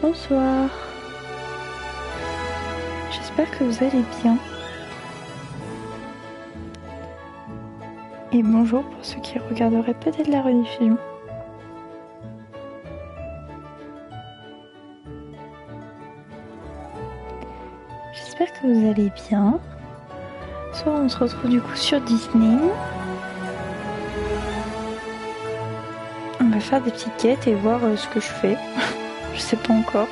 Bonsoir. J'espère que vous allez bien. Et bonjour pour ceux qui regarderaient peut-être la rediffusion. J'espère que vous allez bien. Ce soir on se retrouve du coup sur Disney. On va faire des petites quêtes et voir ce que je fais. Je sais pas encore.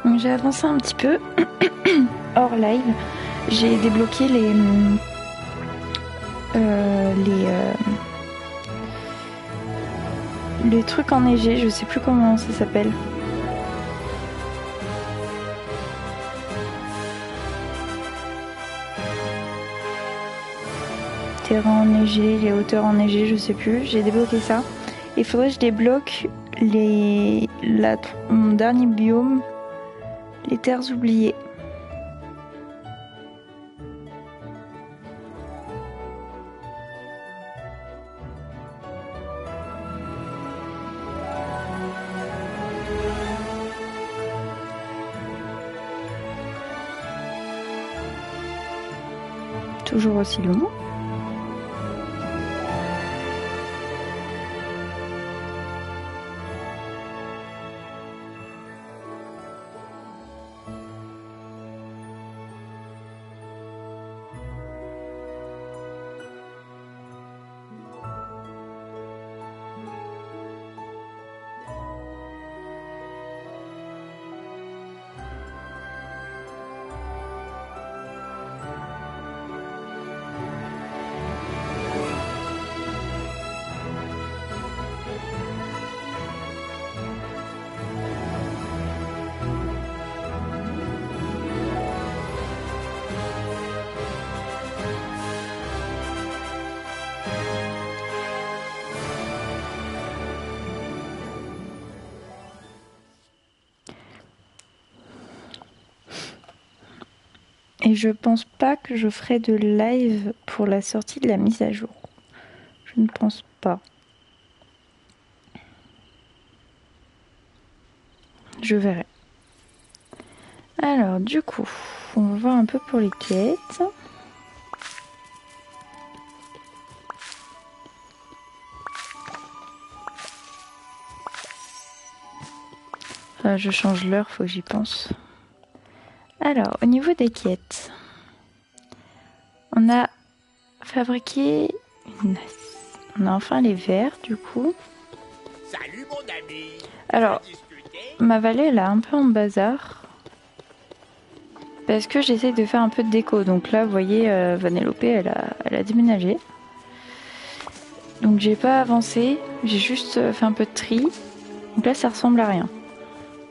Donc j'ai avancé un petit peu hors live. J'ai débloqué les trucs enneigés, je sais plus comment ça s'appelle. Terrain enneigé, les hauteurs enneigées, je sais plus. J'ai débloqué ça. Il faudrait que je débloque mon dernier biome, les terres oubliées. Toujours aussi long. Et je pense pas que je ferai de live pour la sortie de la mise à jour. Je ne pense pas. Je verrai. Alors du coup, on va voir un peu pour les quêtes. Je change l'heure, faut que j'y pense. Alors, au niveau des quêtes, on a fabriqué on a enfin les verres, du coup. Salut mon ami. Alors, ma vallée, elle est un peu en bazar. Parce que j'essaie de faire un peu de déco. Donc là, vous voyez, Vanellope, elle a déménagé. Donc j'ai pas avancé. J'ai juste fait un peu de tri. Donc là, ça ressemble à rien.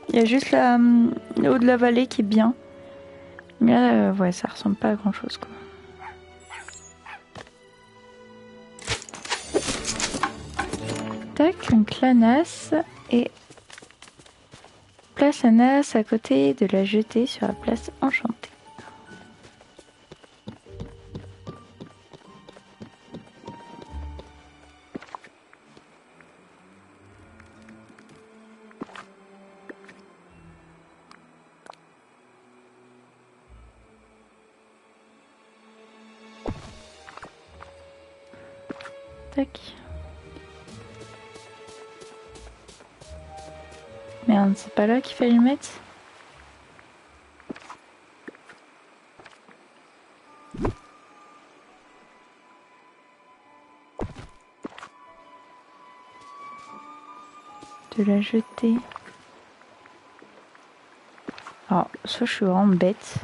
Il y a juste le haut de la vallée qui est bien. Mais là, ouais, ça ressemble pas à grand chose, quoi. Tac, donc l'ananas et place ananas à côté de la jetée sur la place enchantée. Tac. Merde, c'est pas là qu'il fallait le mettre? De la jeter. Alors, soit je suis vraiment bête.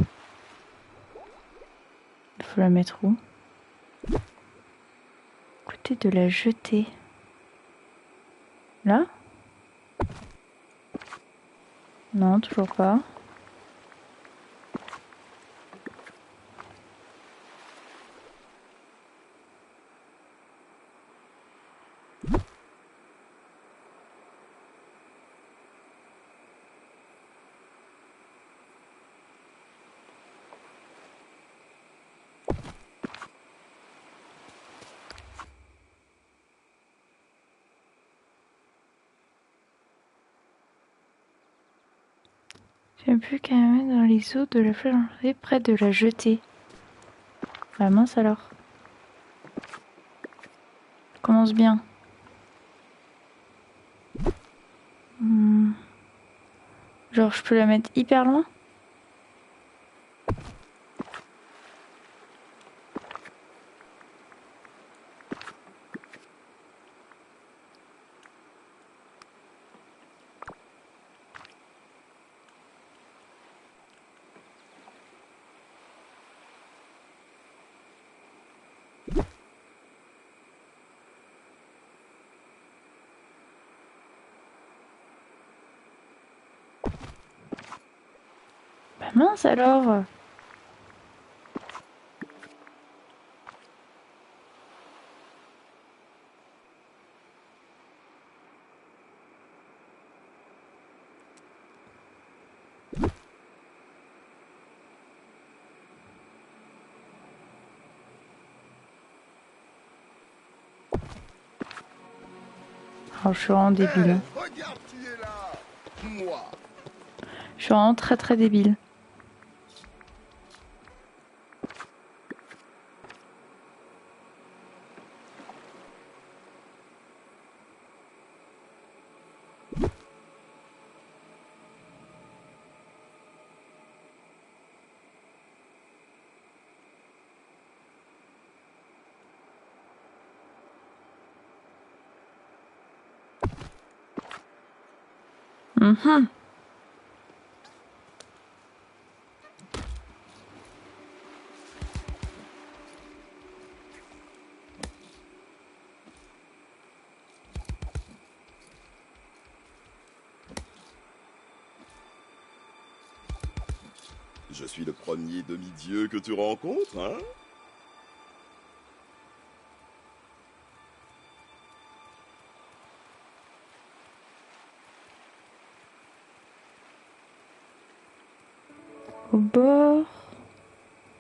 Il faut la mettre où? Côté de la jeter. Là? Non, toujours pas. J'ai plus qu'à la mettre dans les eaux de la fleurie près de la jetée. Ah mince alors. Commence bien. Genre je peux la mettre hyper loin? Bah mince alors. Alors je suis vraiment débile. Regarde qui est là. Moi. Je suis vraiment très très débile. Mhm. Je suis le premier demi-dieu que tu rencontres, hein? Au bord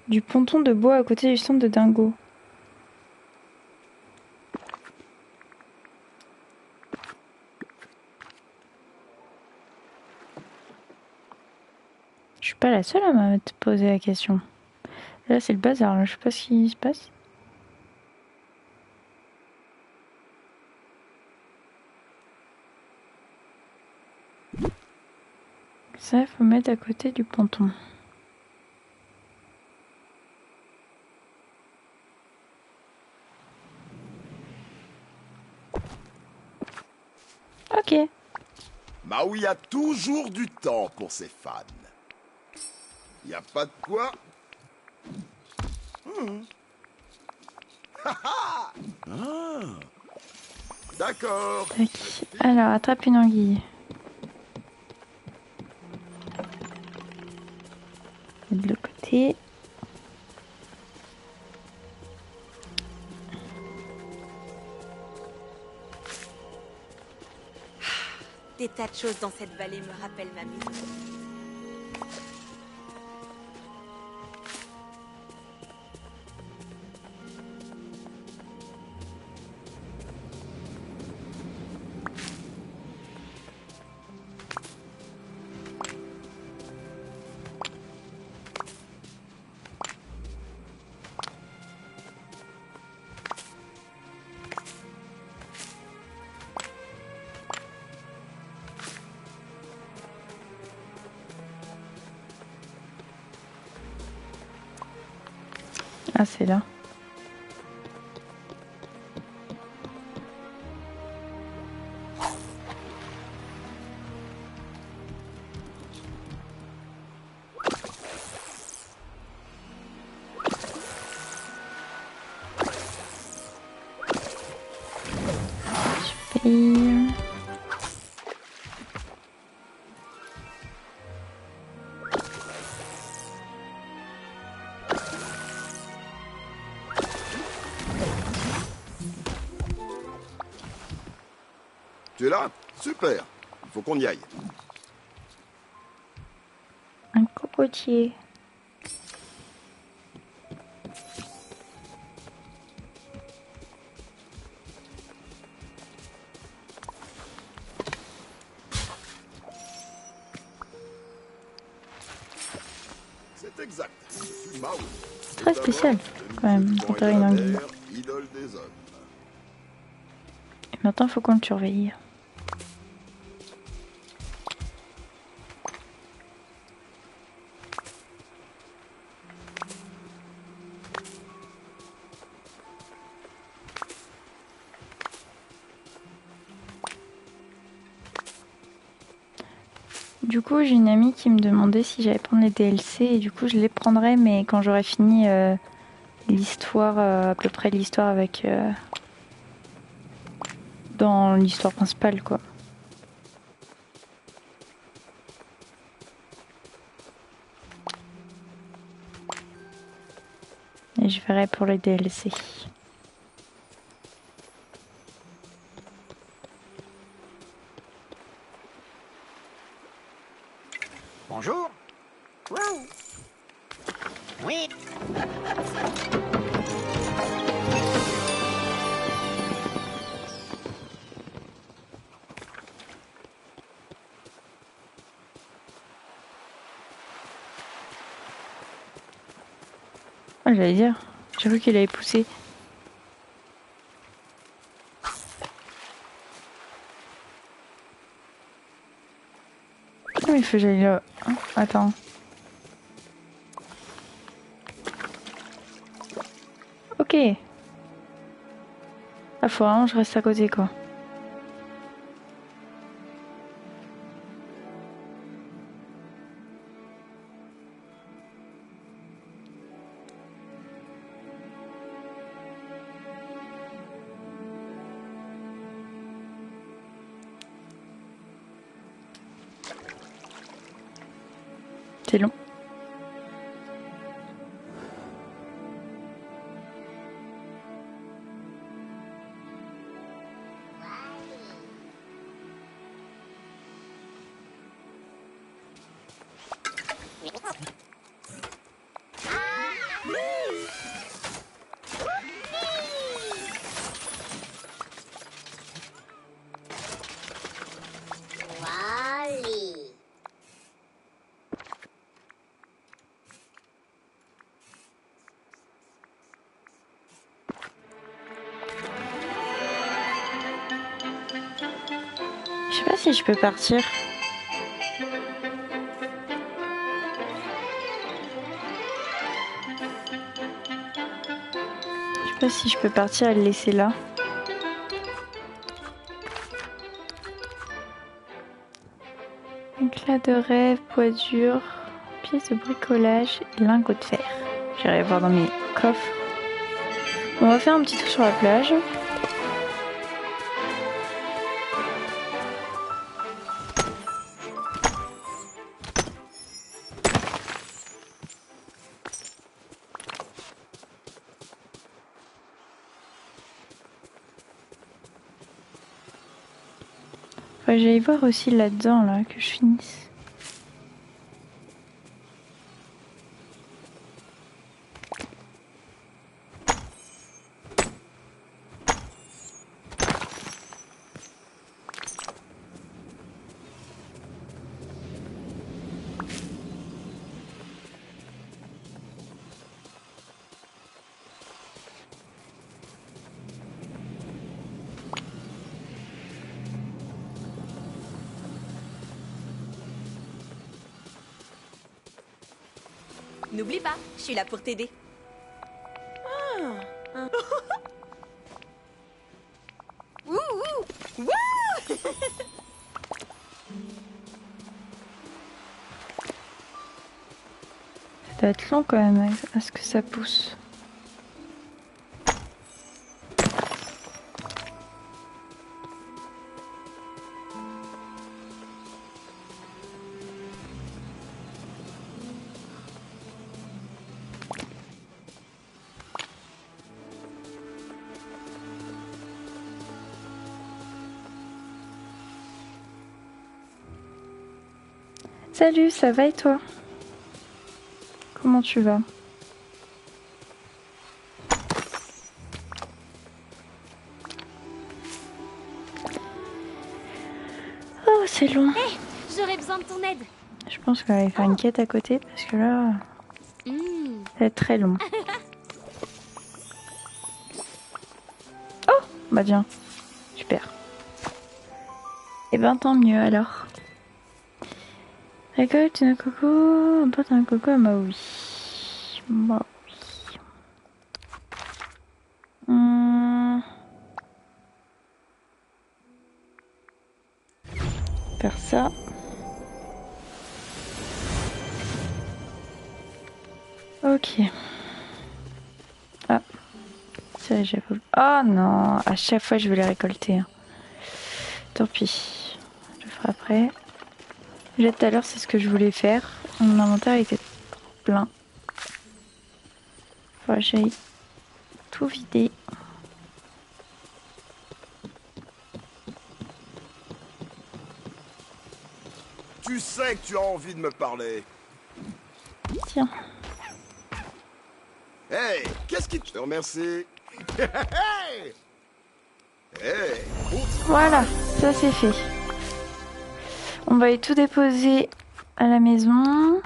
du ponton de bois à côté du centre de Dingo. Je suis pas la seule à m'être posé la question. Là c'est le bazar, là. Je sais pas ce qui se passe. Ça, il faut mettre à côté du ponton. Ok. Maui a toujours du temps pour ses fans. Y a pas de quoi. Ah. D'accord. Tac. Alors, attrape une anguille. Et de l'autre côté. Des tas de choses dans cette vallée me rappellent ma maison. Ah, c'est là. Super. Tu es là? Super. Il faut qu'on y aille. Un cocotier. C'est exact. Je suis Maui. Très spécial, quand même, enterrer une anguille. Idole des hommes. Et maintenant, il faut qu'on le surveille. Du coup, j'ai une amie qui me demandait si j'allais prendre les DLC et du coup, je les prendrais, mais quand j'aurai fini l'histoire, à peu près l'histoire avec dans l'histoire principale, quoi. Et je verrai pour les DLC. Bonjour. Wow. Oui. Ah, j'allais dire, j'ai cru qu'il avait poussé. Oh, il faut que j'aille là. Attends. Ok. Ah, faut vraiment que je reste à côté, quoi. C'est long. Je sais pas si je peux partir. Je sais pas si je peux partir et le laisser là. Éclat de rêve, poids dur, pièces de bricolage et lingots de fer. J'irai voir dans mes coffres. On va faire un petit tour sur la plage. Enfin, j'allais voir aussi là-dedans, là, que je finisse. N'oublie pas, je suis là pour t'aider. Wouh, wouh, wouh. Ça doit être long quand même à ce que ça pousse. Salut, ça va et toi? Comment tu vas? Oh, c'est long. Hé, j'aurais besoin de ton aide. Je pense qu'on va aller faire une quête à côté parce que là... Ça va être très long. Oh, bah bien. Super. Et ben tant mieux alors. Récolte une coco, emporte un coco à Maui. Maui. Faire ça. Ok. Ah. Ça, j'avais... Oh non, à chaque fois je vais les récolter. Tant pis. Je le ferai après. Déjà tout à l'heure, c'est ce que je voulais faire. Mon inventaire était plein. Faudrait que j'aille tout vider. Tu sais que tu as envie de me parler. Tiens. Hey, qu'est-ce qui te remercie? Hey! Hey! Voilà, ça c'est fait. On va aller tout déposer à la maison.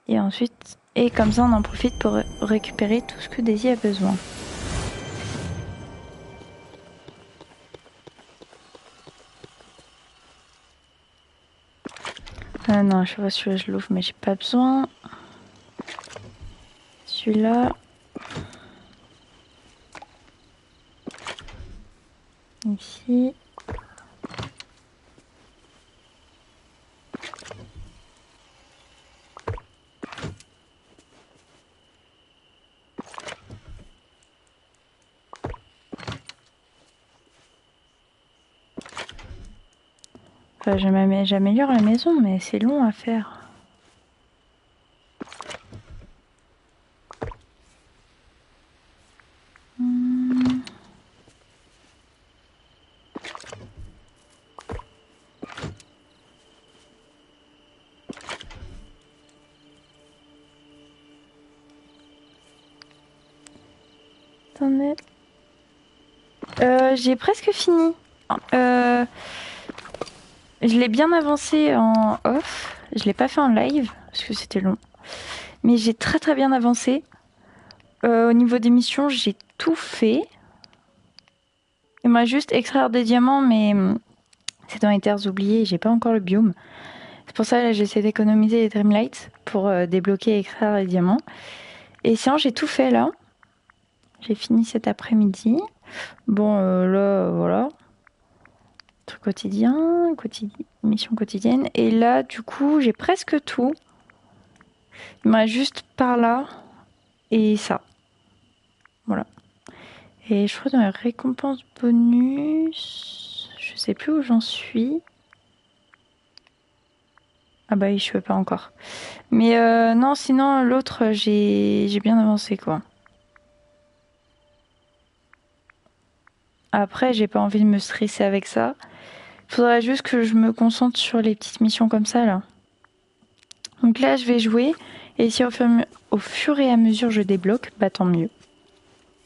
Et ensuite... Et comme ça, on en profite pour récupérer tout ce que Daisy a besoin. Ah non, je vois celui-là, je l'ouvre, mais j'ai pas besoin. Celui-là. Ici. Enfin, j'améliore la maison, mais c'est long à faire. Attendez. J'ai presque fini. Je l'ai bien avancé en off. Je l'ai pas fait en live parce que c'était long. Mais j'ai très bien avancé. Au niveau des missions, j'ai tout fait. Il m'a juste extraire des diamants, mais c'est dans les terres oubliées. J'ai pas encore le biome. C'est pour ça que j'essaie d'économiser les Dreamlights pour débloquer et extraire les diamants. Et sinon, j'ai tout fait là. J'ai fini cet après-midi. Bon, là, voilà. Truc quotidien, mission quotidienne. Et là, du coup, j'ai presque tout. Il me reste juste par là et ça. Voilà. Et je crois dans les récompenses bonus, je sais plus où j'en suis. Ah bah oui, je peux pas encore. Mais non, sinon l'autre, j'ai bien avancé quoi. Après, j'ai pas envie de me stresser avec ça. Faudrait juste que je me concentre sur les petites missions comme ça là. Donc là, je vais jouer. Et si au fur et à mesure je débloque, bah tant mieux.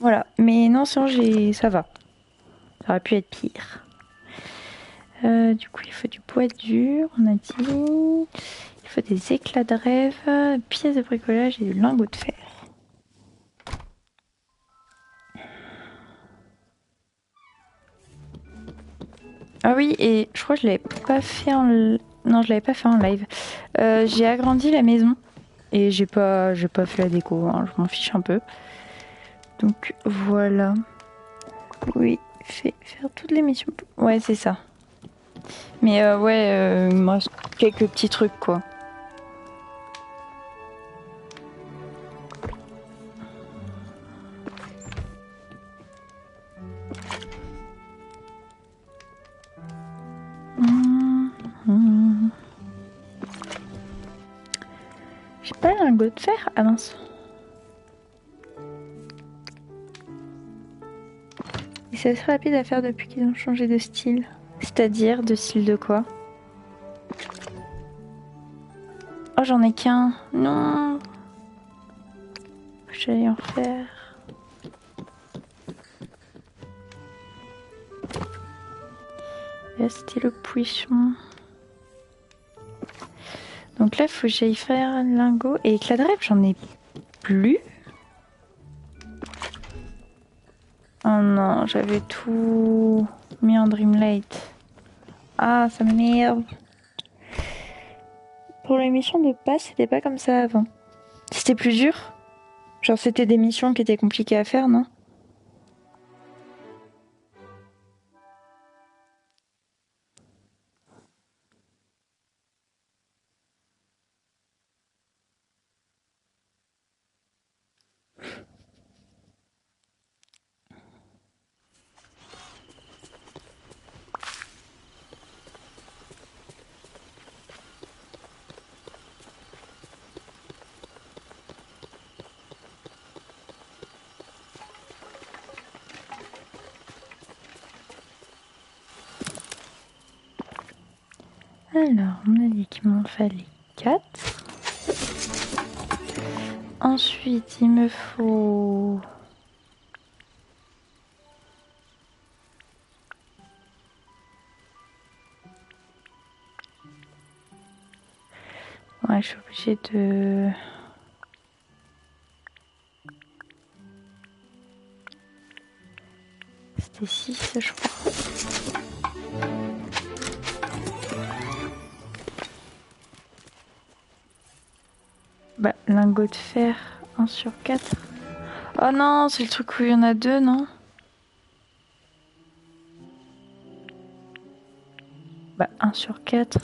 Voilà. Mais non, sinon ça va. Ça aurait pu être pire. Du coup, il faut du bois dur, on a dit. Il faut des éclats de rêve, pièces de bricolage et du lingot de fer. Ah oui, et je crois que je l'avais pas fait en... Non, je l'avais pas fait en live. J'ai agrandi la maison et j'ai pas fait la déco, hein, je m'en fiche un peu. Donc voilà. Oui, faire toutes les missions. Ouais, c'est ça. Mais ouais, il me reste quelques petits trucs quoi. J'ai pas un lingot de fer? Ah mince. Et c'est assez rapide à faire depuis qu'ils ont changé de style. C'est-à-dire, de style de quoi? Oh, j'en ai qu'un. Non. J'allais en faire. Là, c'était le poisson. Donc là, faut que j'aille faire un lingot. Et éclat de rêve, j'en ai plus. Oh non, j'avais tout mis en Dreamlight. Ah, ça m'énerve. Pour les missions de passe, c'était pas comme ça avant. C'était plus dur. Genre, c'était des missions qui étaient compliquées à faire, non? Alors, on a dit qu'il m'en fallait 4. Ensuite, il me faut... Ouais, je suis obligée de... C'était 6, je crois. Bah, lingot de fer, 1 sur 4. Oh non, c'est le truc où il y en a 2, non? Bah, 1 sur 4.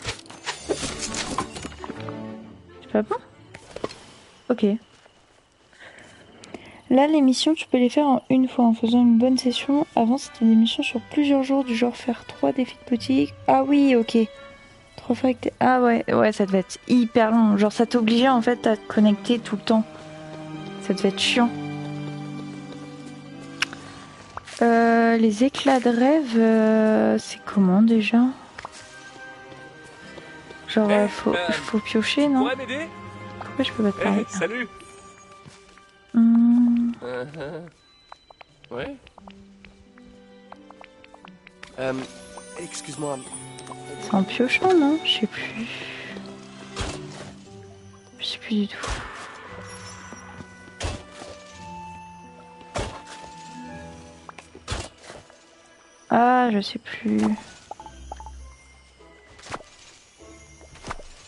C'est pas bon? Ok. Là, les missions, tu peux les faire en une fois en faisant une bonne session. Avant, c'était des missions sur plusieurs jours, du genre faire 3 défis de boutique. Ah oui, ok. 3 fois avec Ah ouais, ça devait être hyper long. Genre, ça t'obligeait en fait à te connecter tout le temps. Ça devait être chiant. Les éclats de rêve, c'est comment déjà? Genre, faut piocher, non? Pourrais m'aider? Pourquoi je peux pas te parler? Salut. Hmm. Ouais. Excuse-moi. C'est en piochant, non? Je sais plus. Je sais plus du tout. Ah, je sais plus.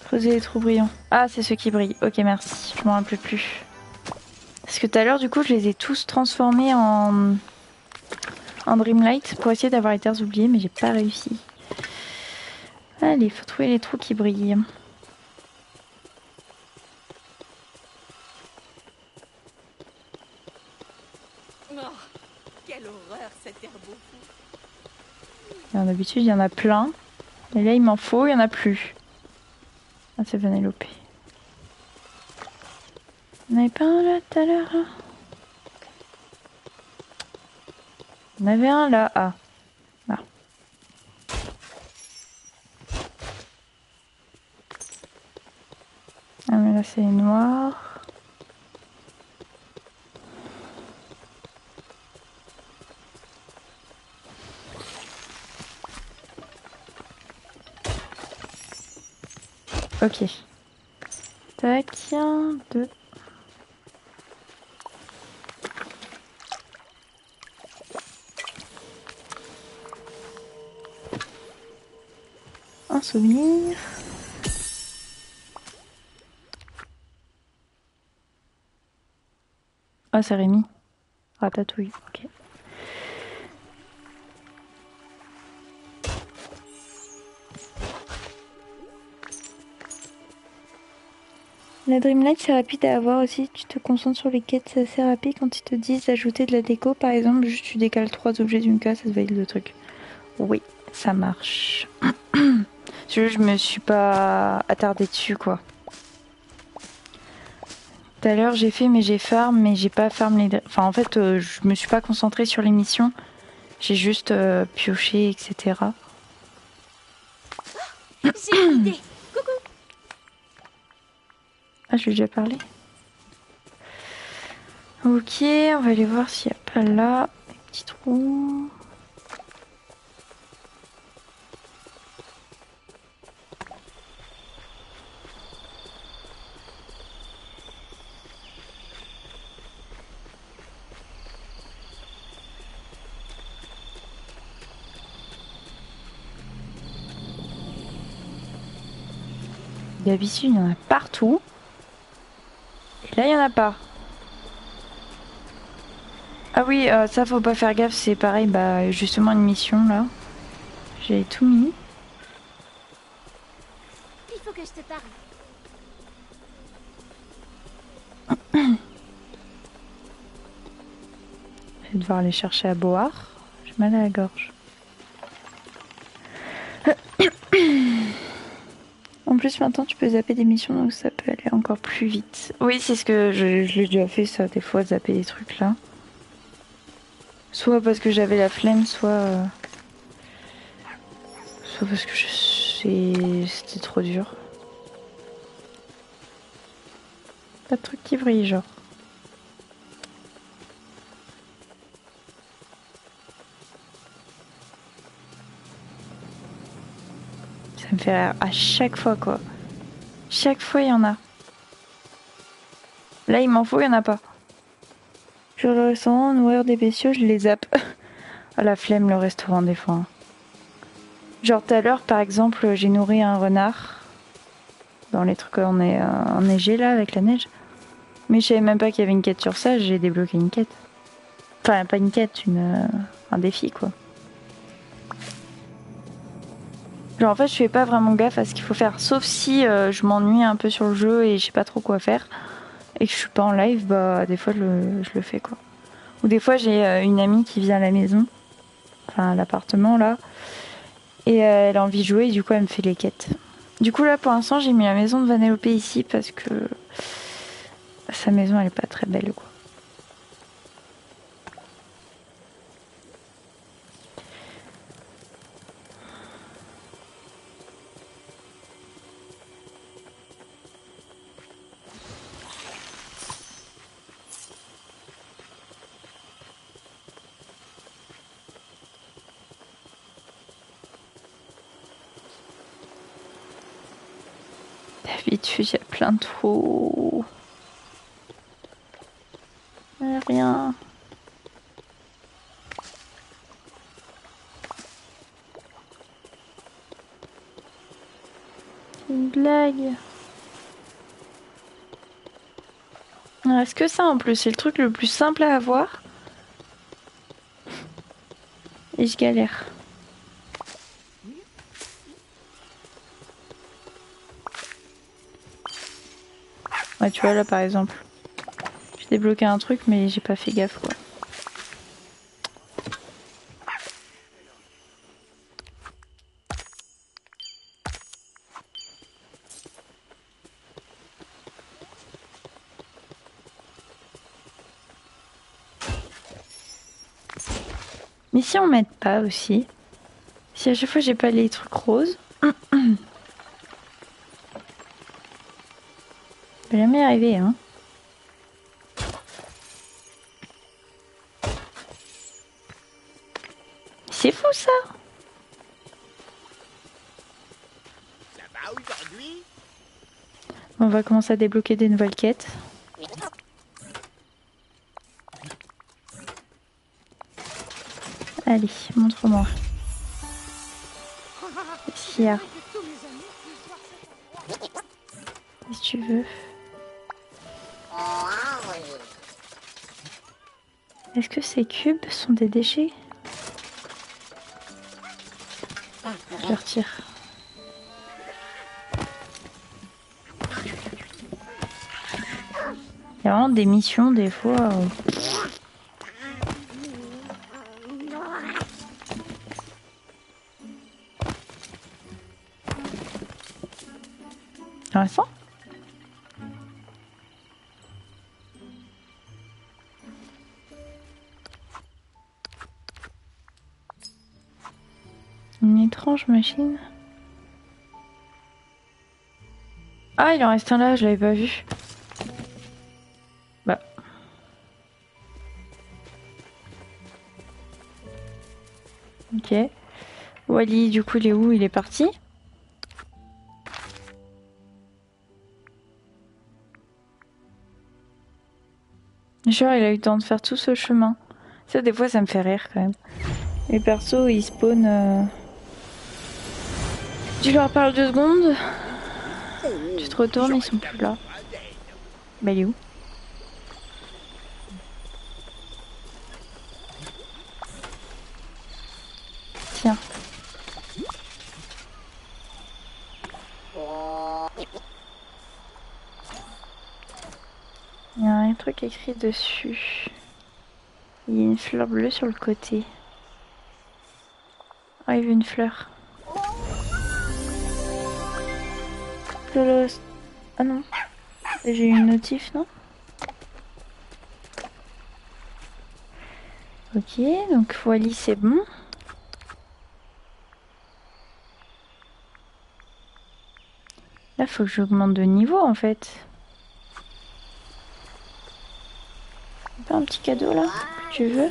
Creuser les trous brillants. Ah, c'est ceux qui brillent. Ok, merci. Je m'en rappelle plus. Parce que tout à l'heure, du coup, je les ai tous transformés en Dreamlight pour essayer d'avoir les terres oubliées, mais j'ai pas réussi. Allez, faut trouver les trous qui brillent. Oh, quelle horreur cet herbeau. D'habitude, il y en a plein. Et là, il m'en faut, il y en a plus. Ah, c'est Vanellope. Il n'y en avait pas un là tout à l'heure, hein? Il y en avait un là. Ah. Là. Ah, mais là, c'est noir. Ok. Tac, 1, 2. Un souvenir. Ah, c'est Rémi. Ratatouille, ok. La Dreamlight, c'est rapide à avoir aussi. Tu te concentres sur les quêtes, c'est assez rapide. Quand ils te disent d'ajouter de la déco, par exemple, juste tu décales 3 objets d'une case, ça te valide le truc. Oui, ça marche. Je me suis pas attardée dessus, quoi. Tout à l'heure, j'ai fait, mais j'ai farm, mais j'ai pas farm les... Enfin, en fait, je me suis pas concentrée sur les missions. J'ai juste pioché, etc. J'ai une idée. Ah, je lui ai déjà parlé. Ok, on va aller voir s'il n'y a pas là des petits trous. D'habitude, il y en a partout. Et là, il y en a pas. Ah oui, ça faut pas faire gaffe, c'est pareil, bah justement une mission là. J'ai tout mis. Il faut que je te parle. Je vais devoir aller chercher à boire. J'ai mal à la gorge. En plus maintenant tu peux zapper des missions donc ça peut aller encore plus vite. Oui c'est ce que je l'ai déjà fait ça des fois zapper des trucs là. Soit parce que j'avais la flemme soit parce que c'était trop dur. Pas de truc qui brille genre. Ça me fait rire à chaque fois quoi. Chaque fois il y en a. Là il m'en faut, il y en a pas. Sur le restaurant, nourrir des bestiaux, je les zappe. À la flemme le restaurant des fois. Hein. Genre tout à l'heure par exemple j'ai nourri un renard. Dans les trucs enneigés là avec la neige. Mais je savais même pas qu'il y avait une quête sur ça, j'ai débloqué une quête. Enfin pas une quête, un défi quoi. Genre en fait je fais pas vraiment gaffe à ce qu'il faut faire. Sauf si je m'ennuie un peu sur le jeu et je sais pas trop quoi faire. Et que je suis pas en live, bah des fois je le fais quoi. Ou des fois j'ai une amie qui vient à la maison. Enfin à l'appartement là. Et elle a envie de jouer et du coup elle me fait les quêtes. Du coup là pour l'instant j'ai mis la maison de Vanellope ici parce que sa maison elle est pas très belle quoi. D'habitude il y a plein de trous. Rien. C'est une blague. Il reste que ça en plus, c'est le truc le plus simple à avoir. Et je galère. Ouais, tu vois là par exemple. J'ai débloqué un truc mais j'ai pas fait gaffe quoi. Mais si on m'aide pas aussi, si à chaque fois j'ai pas les trucs roses, ça peut jamais arriver hein. C'est fou ça. Ça va aujourd'hui? On va commencer à débloquer des nouvelles quêtes. Allez, montre-moi. Qu'est-ce qu'il y a? Si tu veux. Est-ce que ces cubes sont des déchets? Je les retire. Il y a vraiment des missions des fois. Intéressant. Une étrange machine. Ah, il en reste un là, je l'avais pas vu. Bah. Ok. Wally, du coup, il est où? Il est parti? Genre, il a eu le temps de faire tout ce chemin. Ça, des fois, ça me fait rire quand même. Les persos, ils spawnent. Tu leur parles 2 secondes. Tu te retournes, ils sont plus là. Bah il est où? Tiens. Il y a un truc écrit dessus. Il y a une fleur bleue sur le côté. Ah, il veut une fleur. Ah non. J'ai eu une notif, non? Ok, donc Wally c'est bon. Là, faut que j'augmente de niveau en fait. Pas un petit cadeau là que tu veux?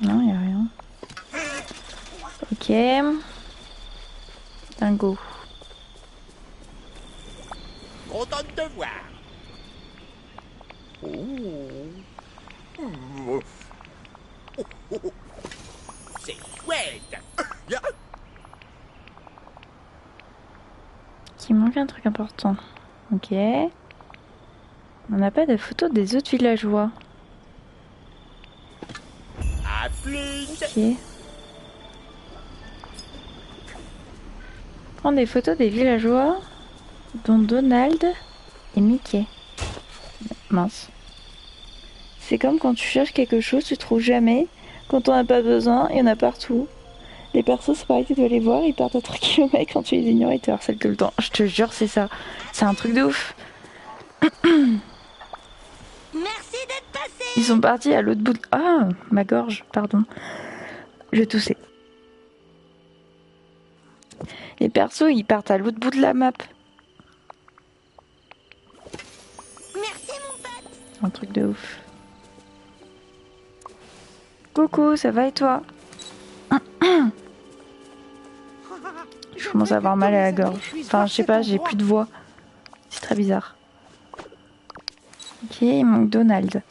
Non, y a rien. Ok. Dingo. Content de te voir. C'est chouette. Il manque un truc important. Ok. On n'a pas de photos des autres villageois. À plus. Ok. Prends des photos des villageois, dont Donald et Mickey. Mince. C'est comme quand tu cherches quelque chose, tu trouves jamais. Quand on n'a pas besoin, il y en a partout. Les persos, c'est pareil, tu dois les voir, ils partent à 3 km quand tu les ignores, ils te harcèlent tout le temps. Je te jure, c'est ça. C'est un truc de ouf. Merci d'être passé. Ils sont partis à l'autre bout de... Ah, ma gorge, pardon. Je toussais. Les persos, ils partent à l'autre bout de la map. Merci mon pote. Un truc de ouf. Coucou, ça va et toi? Je commence à avoir mal à la gorge. Enfin, je sais pas, j'ai plus de voix. C'est très bizarre. Ok, il manque Donald.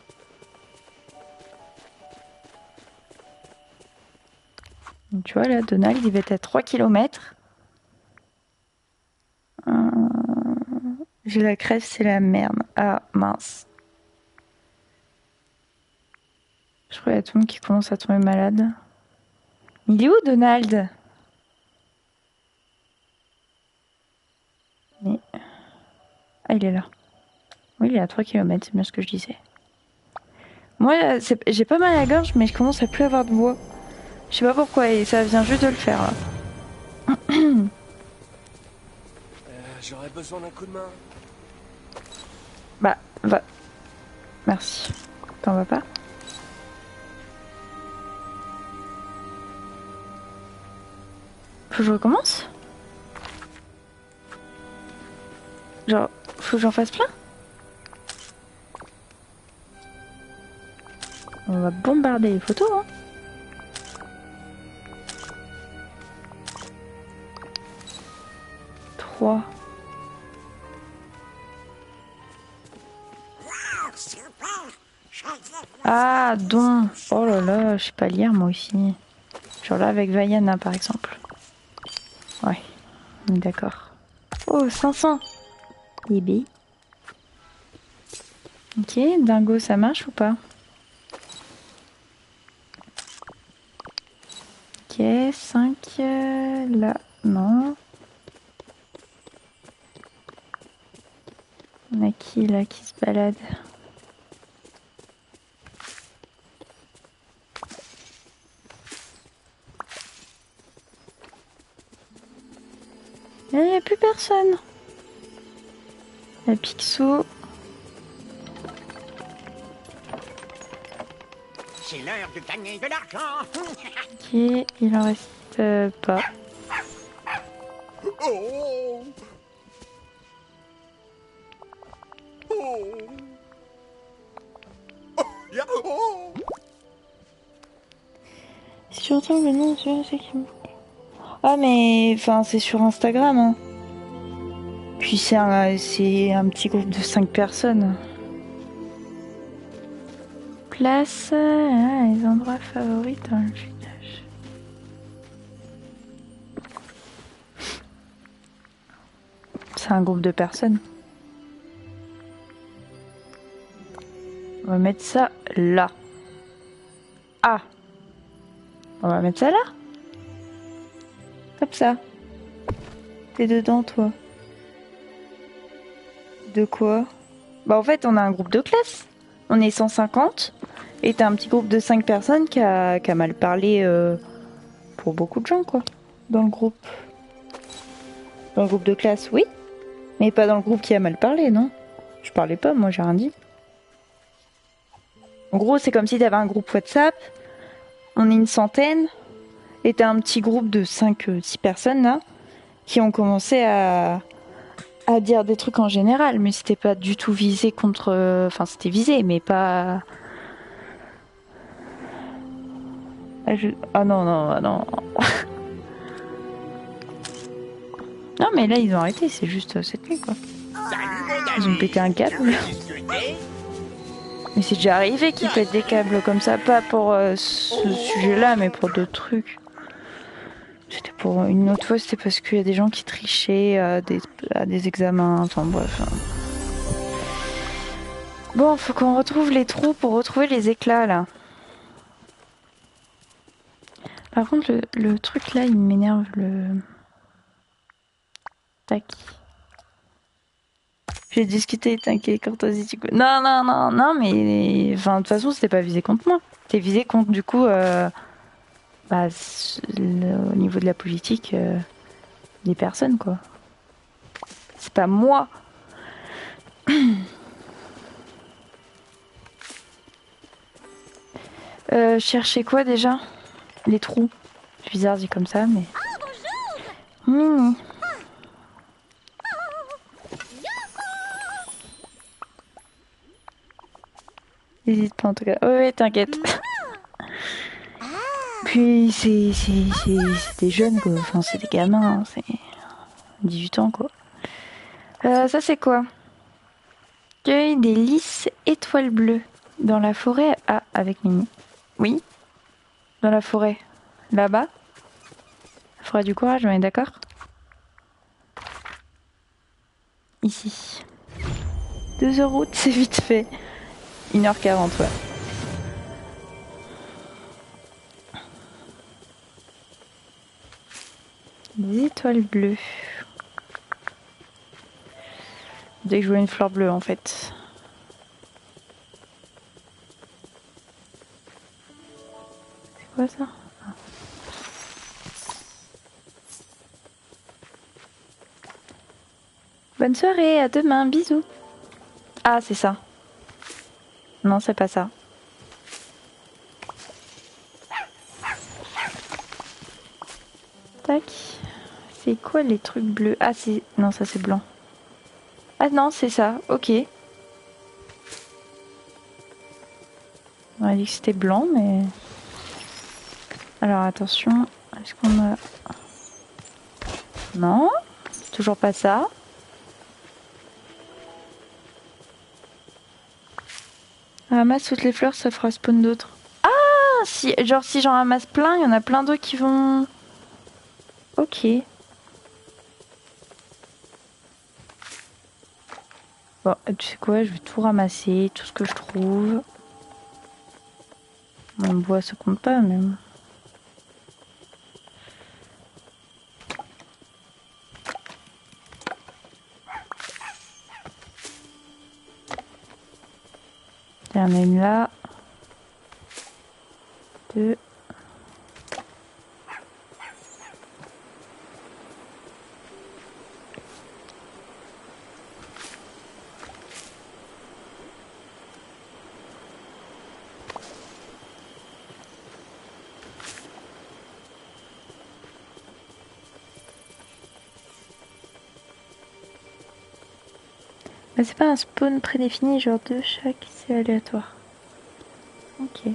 Donc, tu vois là, Donald, il va être à 3 km. J'ai la crève, c'est la merde. Ah, mince. Je crois qu'il y a tout le monde qui commence à tomber malade. Il est où, Donald? Mais... Ah, il est là. Oui, il est à 3 km, c'est bien ce que je disais. Moi, j'ai pas mal à la gorge, mais je commence à plus avoir de voix. Je sais pas pourquoi, et ça vient juste de le faire, là. J'aurais besoin d'un coup de main. Bah, va. Merci. T'en vas pas? Faut que je recommence? Genre, faut que j'en fasse plein? On va bombarder les photos, hein. Trois. Ah, don. Oh là là, je sais pas lire moi aussi. Genre là avec Vaiana par exemple. Ouais, d'accord. Oh, 500. Bébé. Ok, dingo, ça marche ou pas? Ok, 5 là, non. On a qui là qui se balade? Il n'y a plus personne. La Picsou. C'est l'heure de gagner de l'argent. Ok, il en reste pas. Oh. Oh. Oh. Yeah. Oh. Si tu entends le nom, c'est qui? Ah mais, enfin, c'est sur Instagram. Hein. Puis c'est un petit groupe de 5 personnes. Place les endroits favoris dans le village. C'est un groupe de personnes. On va mettre ça là. Ah. On va mettre ça là. Comme ça. T'es dedans, toi. De quoi? Bah en fait, on a un groupe de classe. On est 150. Et t'as un petit groupe de 5 personnes qui a mal parlé pour beaucoup de gens, quoi. Dans le groupe. Dans le groupe de classe, oui. Mais pas dans le groupe qui a mal parlé, non? Je parlais pas, moi, j'ai rien dit. En gros, c'est comme si t'avais un groupe WhatsApp. On est une centaine. Et t'as un petit groupe de 5-6 personnes, là, qui ont commencé à dire des trucs en général. Mais c'était pas du tout visé contre... Enfin, c'était visé, mais pas... Ah non, non, non. Non, mais là, ils ont arrêté. C'est juste cette nuit, quoi. Salut, mon Ils ont pété un câble. Discuter. Mais c'est déjà arrivé qu'ils pètent des câbles comme ça. Pas pour ce sujet-là, mais pour d'autres trucs. C'était pour une autre fois, c'était parce qu'il y a des gens qui trichaient à des examens. Enfin bref. Bon, faut qu'on retrouve les trous pour retrouver les éclats là. Par contre, le truc là, il m'énerve. Tac. J'ai discuté, t'inquiète, courtoisie, tu... Non, non, non, non, mais... Enfin, de toute façon, c'était pas visé contre moi. C'était visé contre, du coup... Bah, au niveau de la politique, des personnes, quoi. C'est pas moi. Chercher quoi, déjà? Les trous. C'est bizarre dit comme ça, mais... Mini. N'hésite pas en tout cas. Oui, t'inquiète. Puis c'est des jeunes quoi. Enfin c'est des gamins. Hein. C'est 18 ans quoi. Ça c'est quoi? Cueille des lys étoiles bleues dans la forêt. Ah avec Mini. Oui. Dans la forêt. Là-bas. La forêt du courage, on est d'accord? Ici. 2 heures route, c'est vite fait. 1h40, ouais. Des étoiles bleues. Dès que je vois une fleur bleue en fait. C'est quoi ça? Bonne soirée, à demain, bisous. Ah, c'est ça. Non, c'est pas ça. Tac. C'est quoi les trucs bleus? Ah, c'est... Non, ça c'est blanc. Ah non, c'est ça. Ok. On a dit que c'était blanc, mais... Alors, attention. Est-ce qu'on a... Non. Toujours pas ça. Ramasse toutes les fleurs, ça fera spawn d'autres. Ah, si, genre si j'en ramasse plein, il y en a plein d'autres qui vont... Ok. Bon, tu sais quoi, je vais tout ramasser, tout ce que je trouve. Mon bois, ça compte pas, même. Il y en a une là. 2. Mais c'est pas un spawn prédéfini, genre 2 chaque, c'est aléatoire. Ok.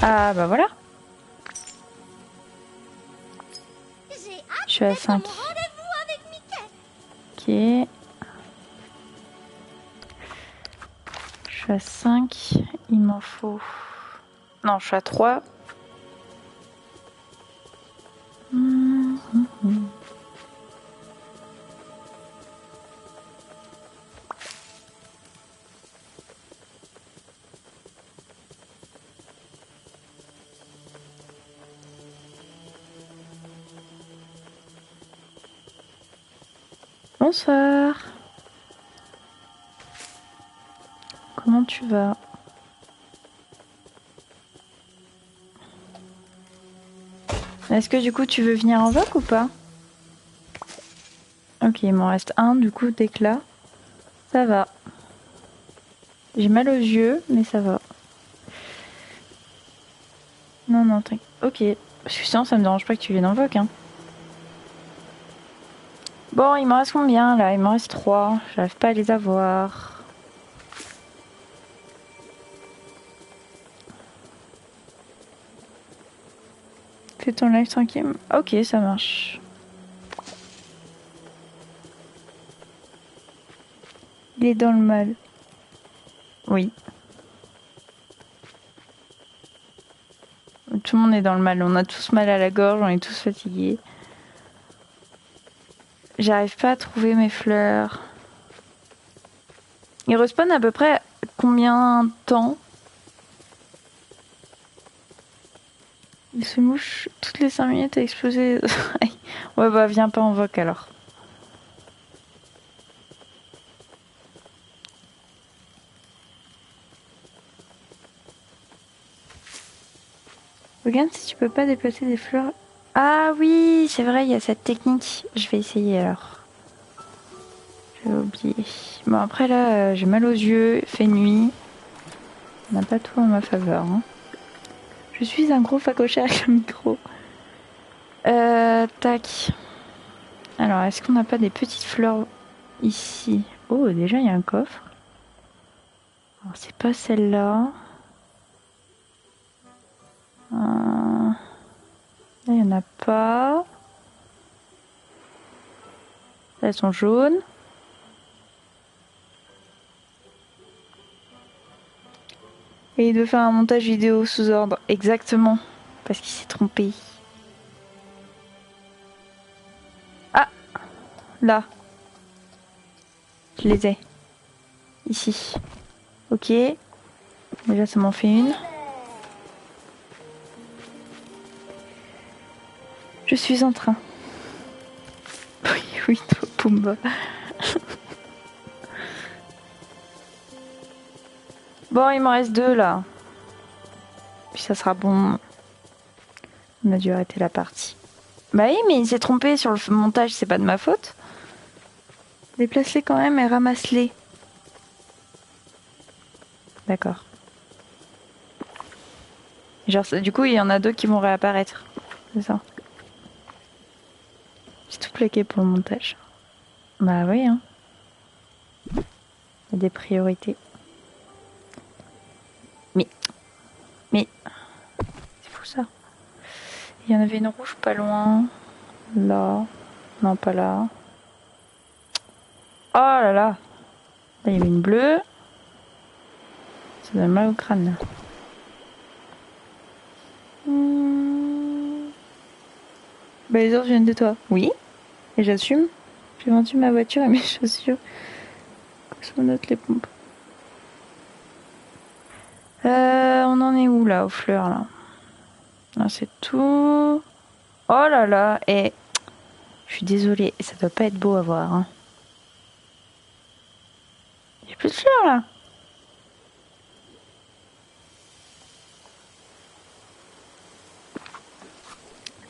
Ah bah voilà. J'ai Je suis à hâte 5. d'être à mon rendez-vous avec Mickey. Ok. Je suis à 5. Il m'en faut... Non, je suis à 3. Bonsoir. Comment tu vas? Est-ce que du coup tu veux venir en voc ou pas? Ok, il m'en reste un du coup d'éclat. Ça va. J'ai mal aux yeux, mais ça va. Non, non, t'inquiète. Ok. Parce que sinon ça me dérange pas que tu viennes en voc, hein. Bon, il m'en reste combien là? Il m'en reste 3. J'arrive pas à les avoir. Fais ton live tranquille. Ok, ça marche. Il est dans le mal. Oui. Tout le monde est dans le mal. On a tous mal à la gorge, on est tous fatigués. J'arrive pas à trouver mes fleurs. Ils respawnent à peu près combien de temps? Il se mouche toutes les 5 minutes à exploser. Ouais, bah viens pas en voc alors. Regarde si tu peux pas déplacer des fleurs. Ah oui, c'est vrai, il y a cette technique. Je vais essayer alors. J'avais oublié. Bon, après là, j'ai mal aux yeux, il fait nuit. On n'a pas tout en ma faveur. Hein. Je suis un gros facochère avec le micro. Tac. Alors, est-ce qu'on n'a pas des petites fleurs ici? Oh, déjà, il y a un coffre. Alors, c'est pas celle-là. Là, il n'y en a pas. Là, elles sont jaunes. Et il doit faire un montage vidéo sous ordre. Exactement. Parce qu'il s'est trompé. Ah! Là. Je les ai. Ici. Ok. Déjà, ça m'en fait une. Je suis en train. Oui, oui, toi, Pumba. Bon, il m'en reste 2 là. Puis ça sera bon. On a dû arrêter la partie. Bah oui, mais il s'est trompé sur le montage, c'est pas de ma faute. Déplace-les quand même et ramasse-les. D'accord. Genre, du coup, il y en a 2 qui vont réapparaître. C'est ça. J'ai tout plaqué pour le montage. Bah oui, hein. Il y a des priorités. Mais... C'est fou ça. Il y en avait une rouge pas loin. Là. Non, pas là. Oh là là. Là, il y avait une bleue. Ça donne mal au crâne, là. Bah, les ordres viennent de toi. Oui. Et j'assume. J'ai vendu ma voiture et mes chaussures. Je me note les pompes. On en est où, là, aux fleurs, là? Là, c'est tout. Oh là là. Et... Je suis désolée. Ça doit pas être beau à voir, hein. Il y a plus de fleurs, là.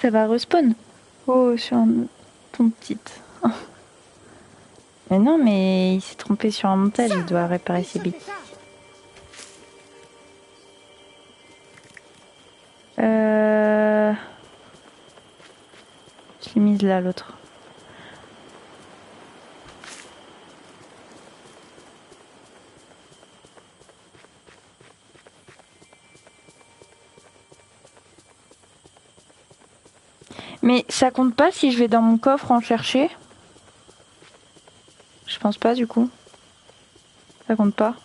Ça va respawn. Oh, sur ton petit. Mais non, mais il s'est trompé sur un montage, il doit réparer ses bêtises. Je l'ai mise là, l'autre. Mais ça compte pas si je vais dans mon coffre en chercher? Je pense pas du coup. Ça compte pas.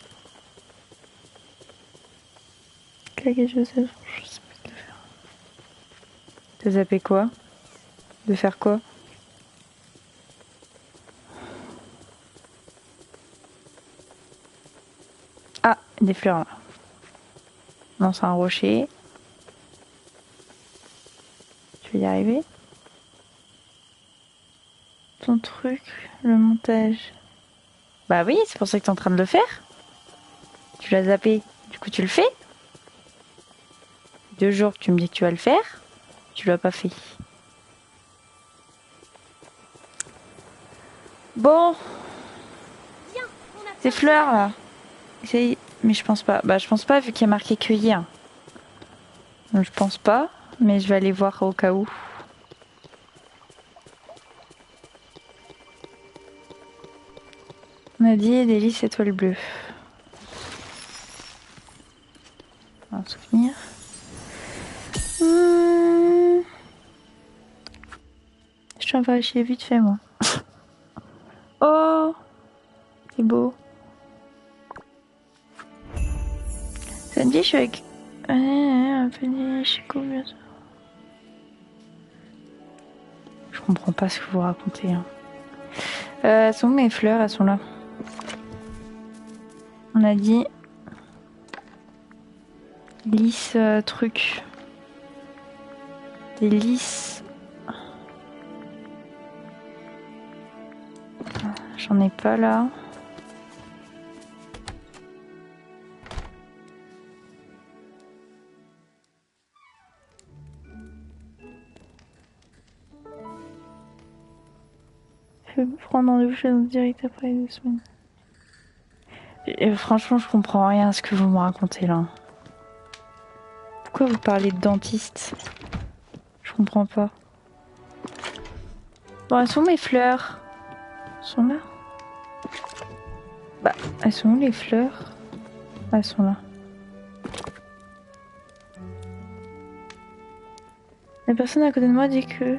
Claquer, je sais pas ce que faire. T'as zappé quoi? De faire quoi? Ah, des fleurs là. Non, c'est un rocher. Tu vas y arriver? Ton truc, le montage. Bah oui, c'est pour ça que t'es en train de le faire. Tu l'as zappé. Du coup, tu le fais. 2 jours que tu me dis que tu vas le faire. Tu l'as pas fait. Bon. Ces fleurs là. Essaye. Mais je pense pas. Bah je pense pas vu qu'il y a marqué cueillir. Donc, je pense pas. Mais je vais aller voir au cas où. On a dit des lys étoiles bleues. Un souvenir. Je suis en train de chier vite fait moi. Oh, c'est beau. Ça me dit je suis avec un peu de Chico bien sûr. Je comprends pas ce que vous racontez. Hein. Elles sont où mes fleurs? Elles sont là. On a dit lys truc. Des lys. J'en ai pas là. Je vais prendre rendez-vous direct après 2 semaines. Et franchement, je comprends rien à ce que vous me racontez là. Pourquoi vous parlez de dentiste? Je comprends pas. Bon, elles sont où mes fleurs? Elles sont là? Bah, elles sont où les fleurs? Elles sont là. La personne à côté de moi dit que...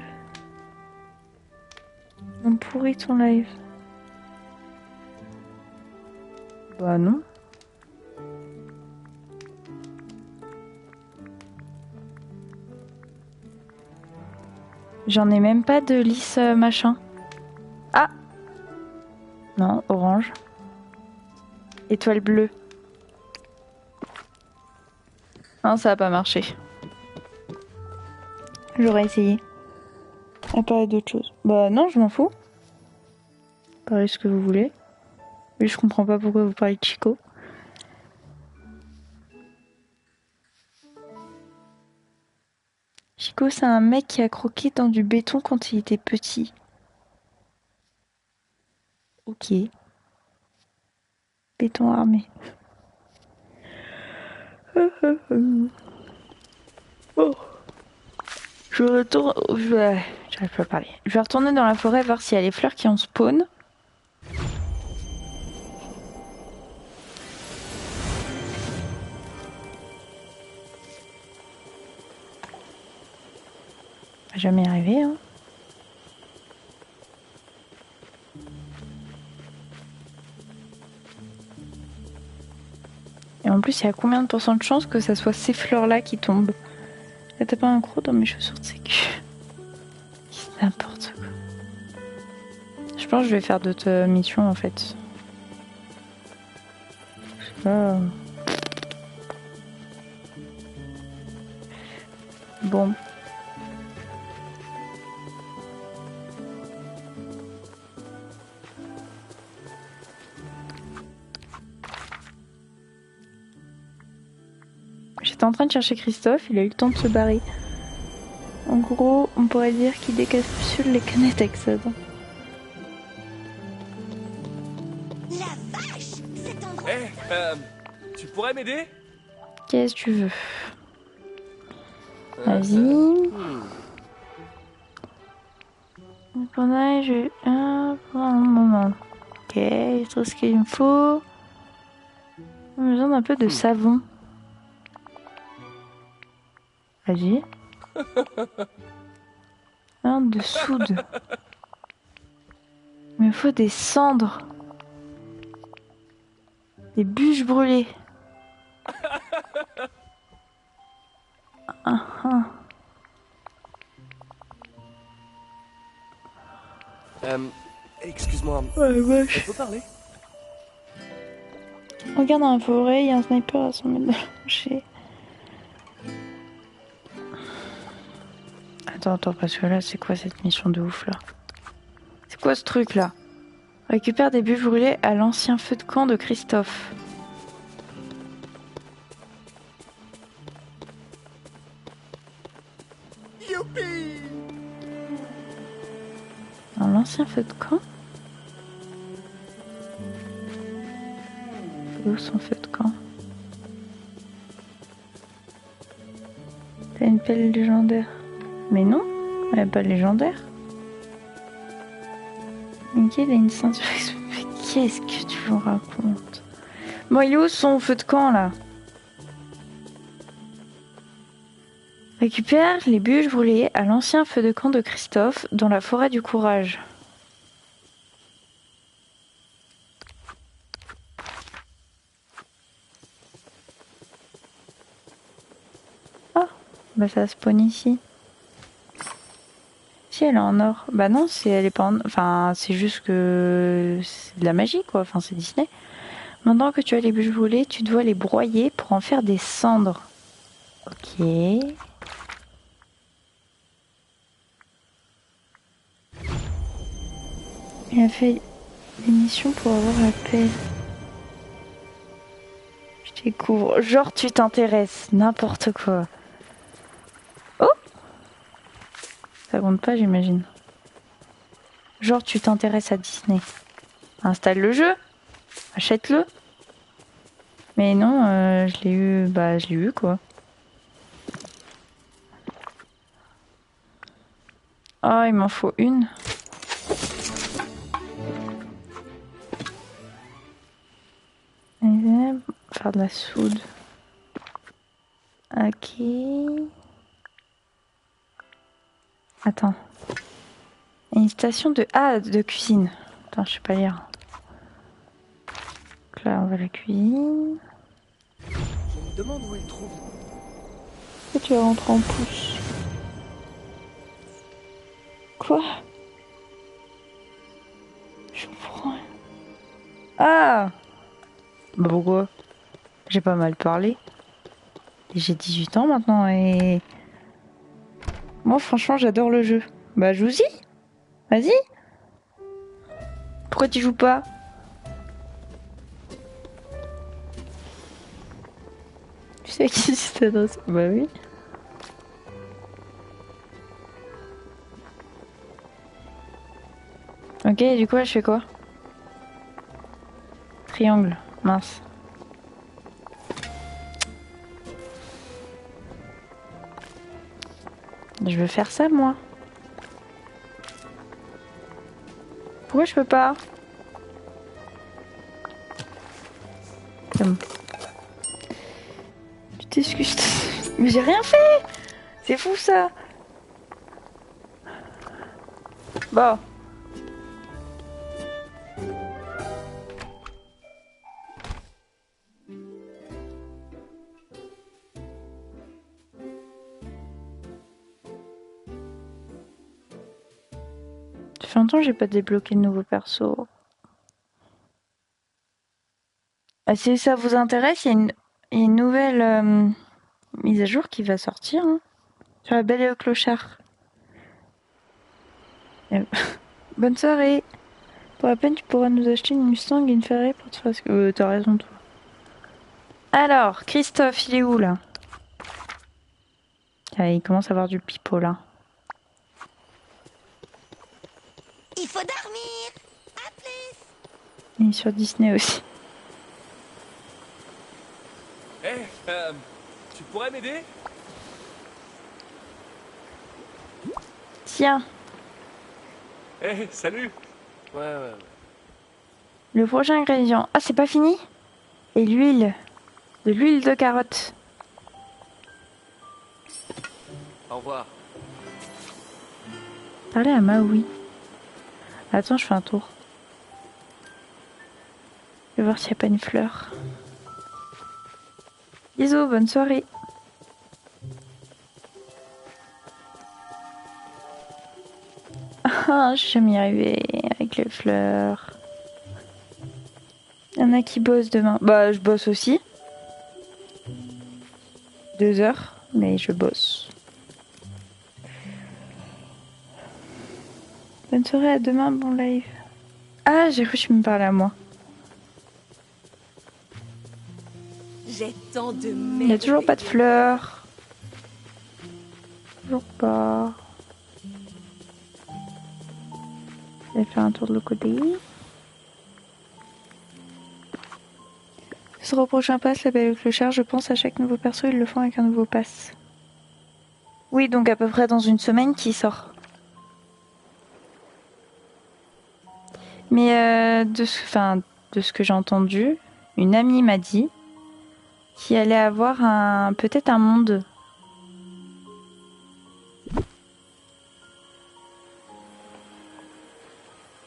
on pourrit ton live. Bah non. J'en ai même pas de lys machin. Ah! Non, orange. Étoile bleue. Non, ça a pas marché. J'aurais essayé. À parler d'autre chose. Bah non, je m'en fous. Parlez ce que vous voulez. Mais je comprends pas pourquoi vous parlez de Chico. Chico, c'est un mec qui a croqué dans du béton quand il était petit. Ok. Béton armé. Oh. Je retourne... J'arrive pas à parler. Je vais retourner dans la forêt voir s'il y a les fleurs qui en spawn. Jamais arrivé, hein. Et en plus, il y a combien de pourcents de chances que ça soit ces fleurs-là qui tombent? T'as pas un croc dans mes chaussures de sécu? C'est n'importe quoi. Je pense que je vais faire d'autres missions en fait. Je sais pas. Bon. J'étais en train de chercher Christophe, il a eu le temps de se barrer. En gros, on pourrait dire qu'il décapsule les canettes avec ça. La vache! Cet endroit... Tu pourrais m'aider? Qu'est-ce que tu veux? Vas-y. Pendant je... pour un moment. Ok, c'est tout ce qu'il me faut. J'ai besoin d'un peu de savon. Vas-y. Hein, de soude. Il me faut des cendres. Des bûches brûlées. Ah, ah. Excuse-moi. Ouais, wesh. On peut parler? Regarde dans la forêt, il y a un sniper à 100 mètres de l'archer. Attends, parce que là, c'est quoi cette mission de ouf là? C'est quoi ce truc là? Récupère des bûches brûlées à l'ancien feu de camp de Christophe. Youpi! Dans l'ancien feu de camp? Où son feu de camp? T'as une pelle légendaire? Mais non, elle n'est pas légendaire. Ok, il a une ceinture. Mais qu'est-ce que tu me racontes? Bon, il est où son feu de camp là? Récupère les bûches brûlées à l'ancien feu de camp de Christophe dans la forêt du courage. Ah, bah ça spawn ici. Si elle est en or. Bah non, elle est pas en... Enfin, c'est juste que c'est de la magie quoi, enfin c'est Disney. Maintenant que tu as les bûches brûlées, tu dois les broyer pour en faire des cendres. Ok. Il a fait des missions pour avoir la paix. Je découvre. Genre tu t'intéresses. N'importe quoi. Oh! Ça compte pas j'imagine. Genre tu t'intéresses à Disney. Installe le jeu. Achète-le. Mais non, je l'ai eu. Bah je l'ai eu quoi. Oh il m'en faut une. Faire de la soude. Ok. Attends. Il y a une station de... Ah, de cuisine. Attends, je sais pas lire. Donc là, on va à la cuisine. Je me demande où il trouve. Et tu vas rentrer en pouce. Quoi? Je comprends rien. Ah! Bah pourquoi? J'ai pas mal parlé. J'ai 18 ans maintenant et... Moi franchement j'adore le jeu. Bah joue-y. Vas-y. Pourquoi tu joues pas? Tu sais à qui tu t'adresses? Bah oui. Ok, du coup je fais quoi? Triangle. Mince. Je veux faire ça moi. Pourquoi je peux pas? Tu t'excuses. Mais j'ai rien fait. C'est fou ça. Bon. Ça fait longtemps que j'ai pas débloqué de nouveaux persos. Ah, si ça vous intéresse, il y a une nouvelle mise à jour qui va sortir hein, sur la Belle et le Clochard. Bonne soirée. Pour la peine, tu pourras nous acheter une Mustang et une Ferrari pour te faire... t'as raison, toi. Alors, Christophe, il est où, là? Ah, il commence à avoir du pipeau, là. Il faut dormir. À plus. Il est sur Disney aussi. Tu pourrais m'aider? Tiens, Salut! Ouais. le prochain ingrédient. Ah, c'est pas fini? Et l'huile. De l'huile de carotte. Au revoir. Parler à Maui. Attends, je fais un tour. Je vais voir s'il n'y a pas une fleur. Bisous, bonne soirée. Ah, je suis jamais y arrivée avec les fleurs. Il y en a qui bossent demain. Bah, je bosse aussi. 2 heures, mais je bosse. Bonne soirée, à demain, bon live. Ah, j'ai cru que tu me parlais à moi. J'ai tant de Il merde. n'y a toujours pas de fleurs. Toujours pas. Je vais faire un tour de l'autre côté. Ce sera au prochain pass, la Belle et le Clochard. Je pense à chaque nouveau perso, ils le font avec un nouveau pass. Oui, donc à peu près dans une semaine qui sort. Mais de ce que j'ai entendu, une amie m'a dit qu'il allait avoir peut-être un monde.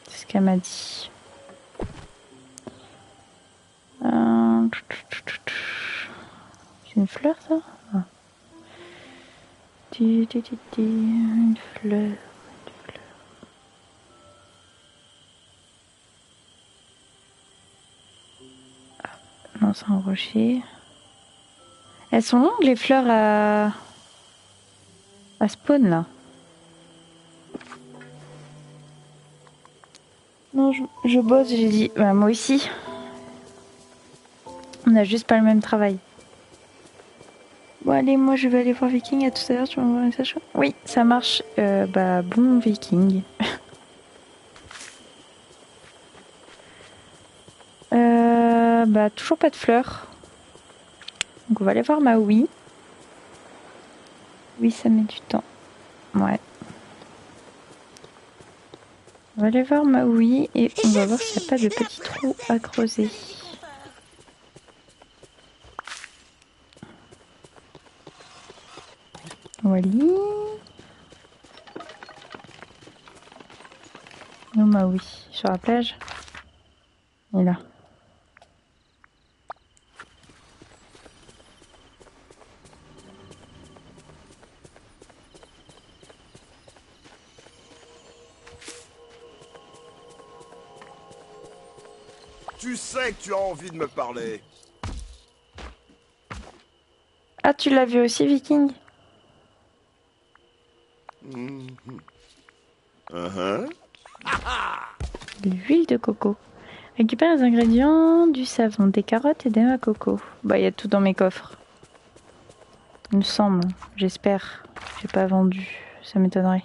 C'est ce qu'elle m'a dit. C'est une fleur, ça? Ah. Une fleur. Ah, non, c'est un rocher. Elles sont longues, les fleurs à spawn, là. Non, je bosse, j'ai dit. Bah, moi aussi. On n'a juste pas le même travail. Bon, allez, moi je vais aller voir Viking. À tout à l'heure, tu m'envoies un message? Oui, ça marche. Bah, bon Viking. Bah, toujours pas de fleurs. Donc, on va aller voir Maui. Oui, ça met du temps. Ouais. On va aller voir Maui et on va voir s'il n'y a pas de petits trous à creuser. Wally. Non, Maui. Sur la plage. Il est là. Tu sais que tu as envie de me parler. Ah, tu l'as vu aussi, Viking? L'huile de coco. Récupère les ingrédients, du savon, des carottes et des noix à coco. Bah, il y a tout dans mes coffres. Il me semble, j'espère. J'ai pas vendu, ça m'étonnerait.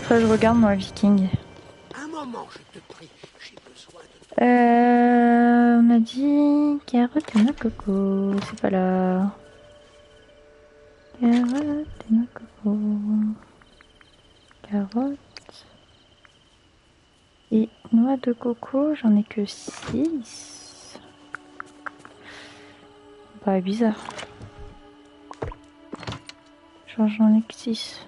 Après, je regarde moi, Viking. Un moment, je te prie. J'ai besoin de... On a dit carottes et noix à coco. C'est pas là. Carottes et noix à coco. Carottes. Et noix de coco, j'en ai que 6. Bah, bizarre. Genre, j'en ai que 6.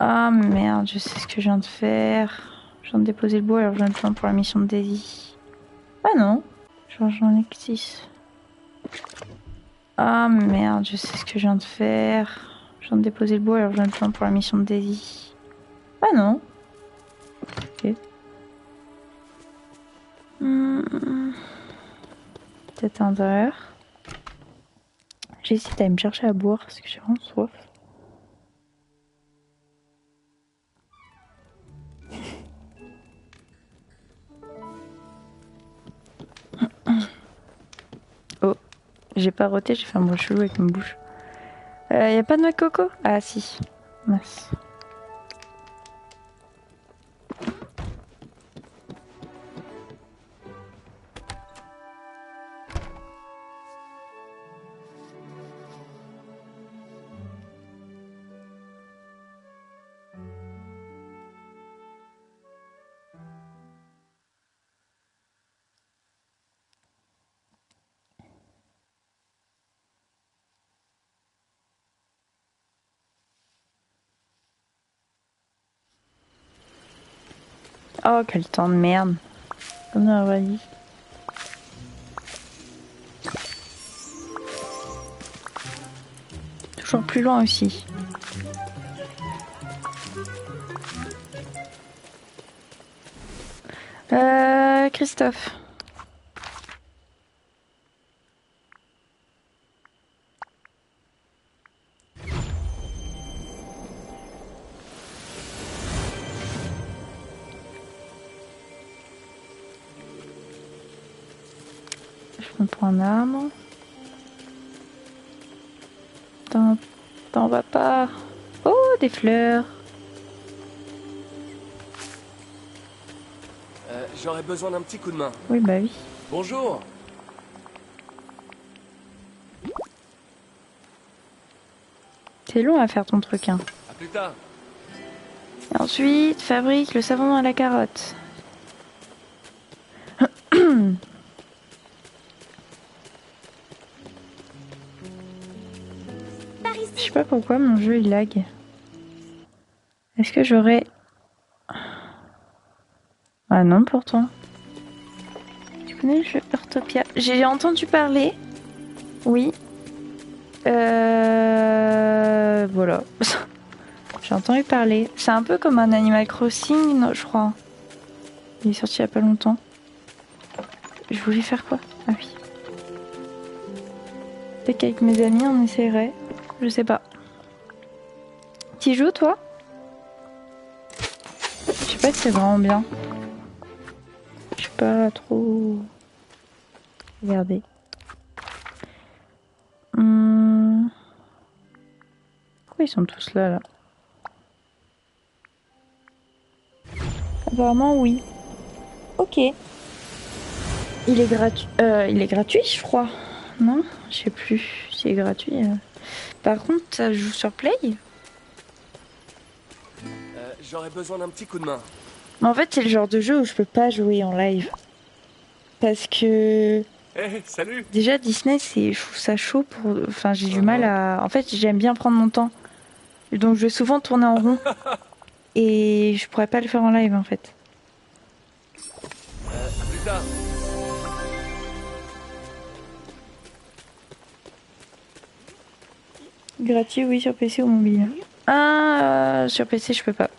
Ah merde, je sais ce que je viens de faire. Je viens de déposer le bois alors je viens de temps pour la mission de Daisy. Ah non, genre j'en ai que 6. Ah merde, je sais ce que je viens de faire. Je viens de déposer le bois alors je viens de temps pour la mission de Daisy. Ah non. Ok. Peut-être à l'intérieur. J'hésite à aller me chercher à boire parce que j'ai vraiment soif. Oh, j'ai pas roté, j'ai fait un bruit chelou avec ma bouche. Y a pas de noix de coco? Ah si. Mince. Oh, quel temps de merde. Comme dans la vraie vie. Toujours plus loin aussi. Christophe. Je me prends un arbre. T'en vas pas. Oh, des fleurs. J'aurais besoin d'un petit coup de main. Oui, bah oui. Bonjour. C'est long à faire ton truc, hein. À plus tard. Et ensuite, fabrique le savon à la carotte. Je sais pas pourquoi mon jeu il lag. Est-ce que j'aurais... Ah non, pourtant. Tu connais le jeu Heartopia? J'ai entendu parler. Oui. Voilà. J'ai entendu parler. C'est un peu comme un Animal Crossing, non, je crois. Il est sorti il y a pas longtemps. Je voulais faire quoi? Ah oui. Peut-être qu'avec mes amis on essaierait. Je sais pas. T'y joues toi? Je sais pas si c'est vraiment bien. Je sais pas trop. Regardez. Pourquoi ils sont tous là? Apparemment oui. Ok. Il est gratuit. Il est gratuit, je crois. Non, je sais plus. C'est gratuit. Par contre, ça joue sur Play. J'aurais besoin d'un petit coup de main. Mais en fait, c'est le genre de jeu où je peux pas jouer en live. Parce que Salut. déjà Disney, je trouve ça chaud pour. Enfin, j'ai du mal à. En fait, j'aime bien prendre mon temps. Donc, je vais souvent tourner en rond. Et je pourrais pas le faire en live en fait. À plus tard. Gratuit, oui, sur PC ou mobile. Ah, sur PC, je peux pas.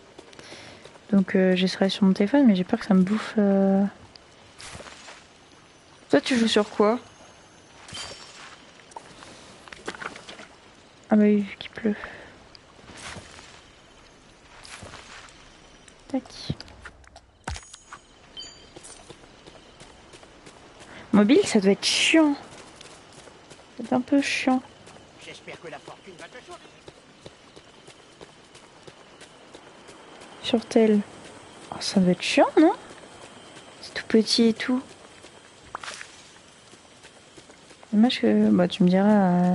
Donc, j'essaierai sur mon téléphone, mais j'ai peur que ça me bouffe. Toi, tu joues sur quoi? Ah bah oui, vu qu'il pleut. Tac. Mobile, ça doit être chiant. C'est un peu chiant. J'espère que la fortune va te sourire. Sur tel. Oh, ça doit être chiant, non? C'est tout petit et tout. Dommage que... Bah, tu me diras,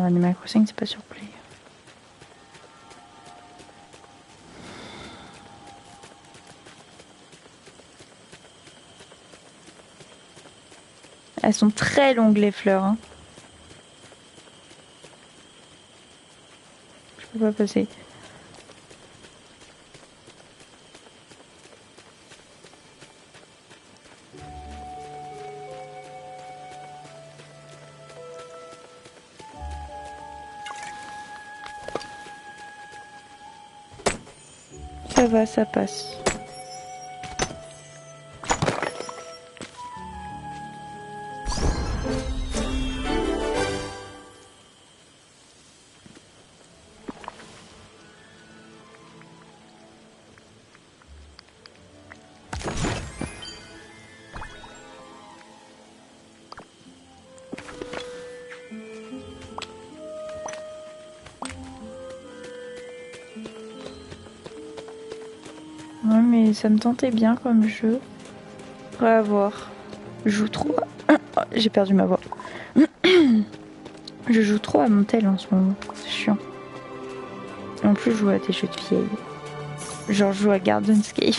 Animal Crossing, c'est pas sur Play. Elles sont très longues, les fleurs. Hein. Je peux pas passer. Ça va, ça passe. Ouais, mais ça me tentait bien comme jeu. Faudrait avoir. Je joue trop. Oh, j'ai perdu ma voix. Je joue trop à mon tel en ce moment. C'est chiant. En plus, je joue à des jeux de vieilles. Genre, je joue à Gardenscape.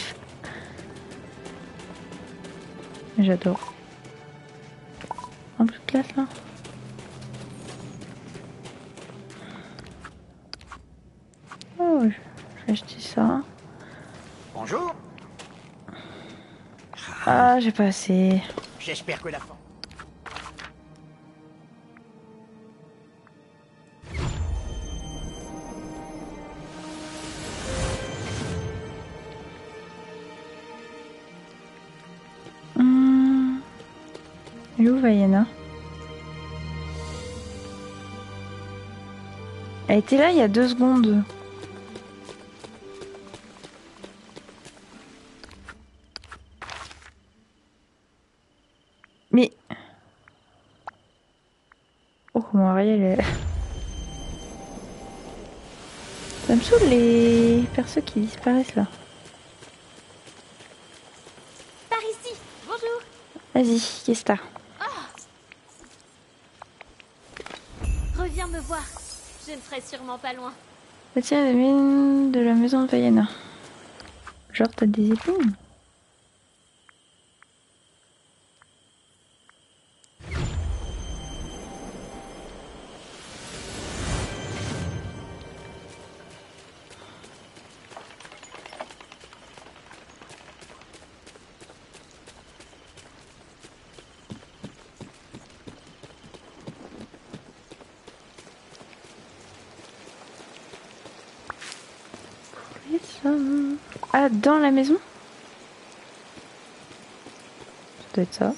J'adore. Un peu de classe là. Oh, je vais acheter ça. Bonjour. Ah, j'ai pas assez. J'espère que la forme. Elle est où Vaiana? Elle était là il y a 2 secondes. Mais... Oh, comment Ariel est... Ça me saoule les persos qui disparaissent là. Par ici. Bonjour. Vas-y, qu'est-ce que t'as? Reviens me voir. Je ne serai sûrement pas loin. Tiens, les mines de la maison de Vaiana. Genre, t'as des épines? Ah, dans la maison? Ça doit être ça.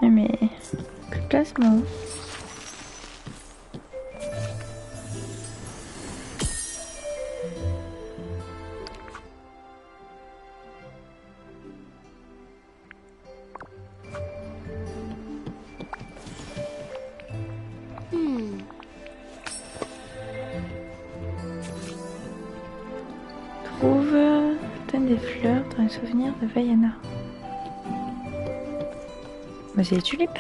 Mais... plus de place, non? Trouve fontaine des fleurs dans les souvenirs de Vaiana. Bah, c'est les tulipes.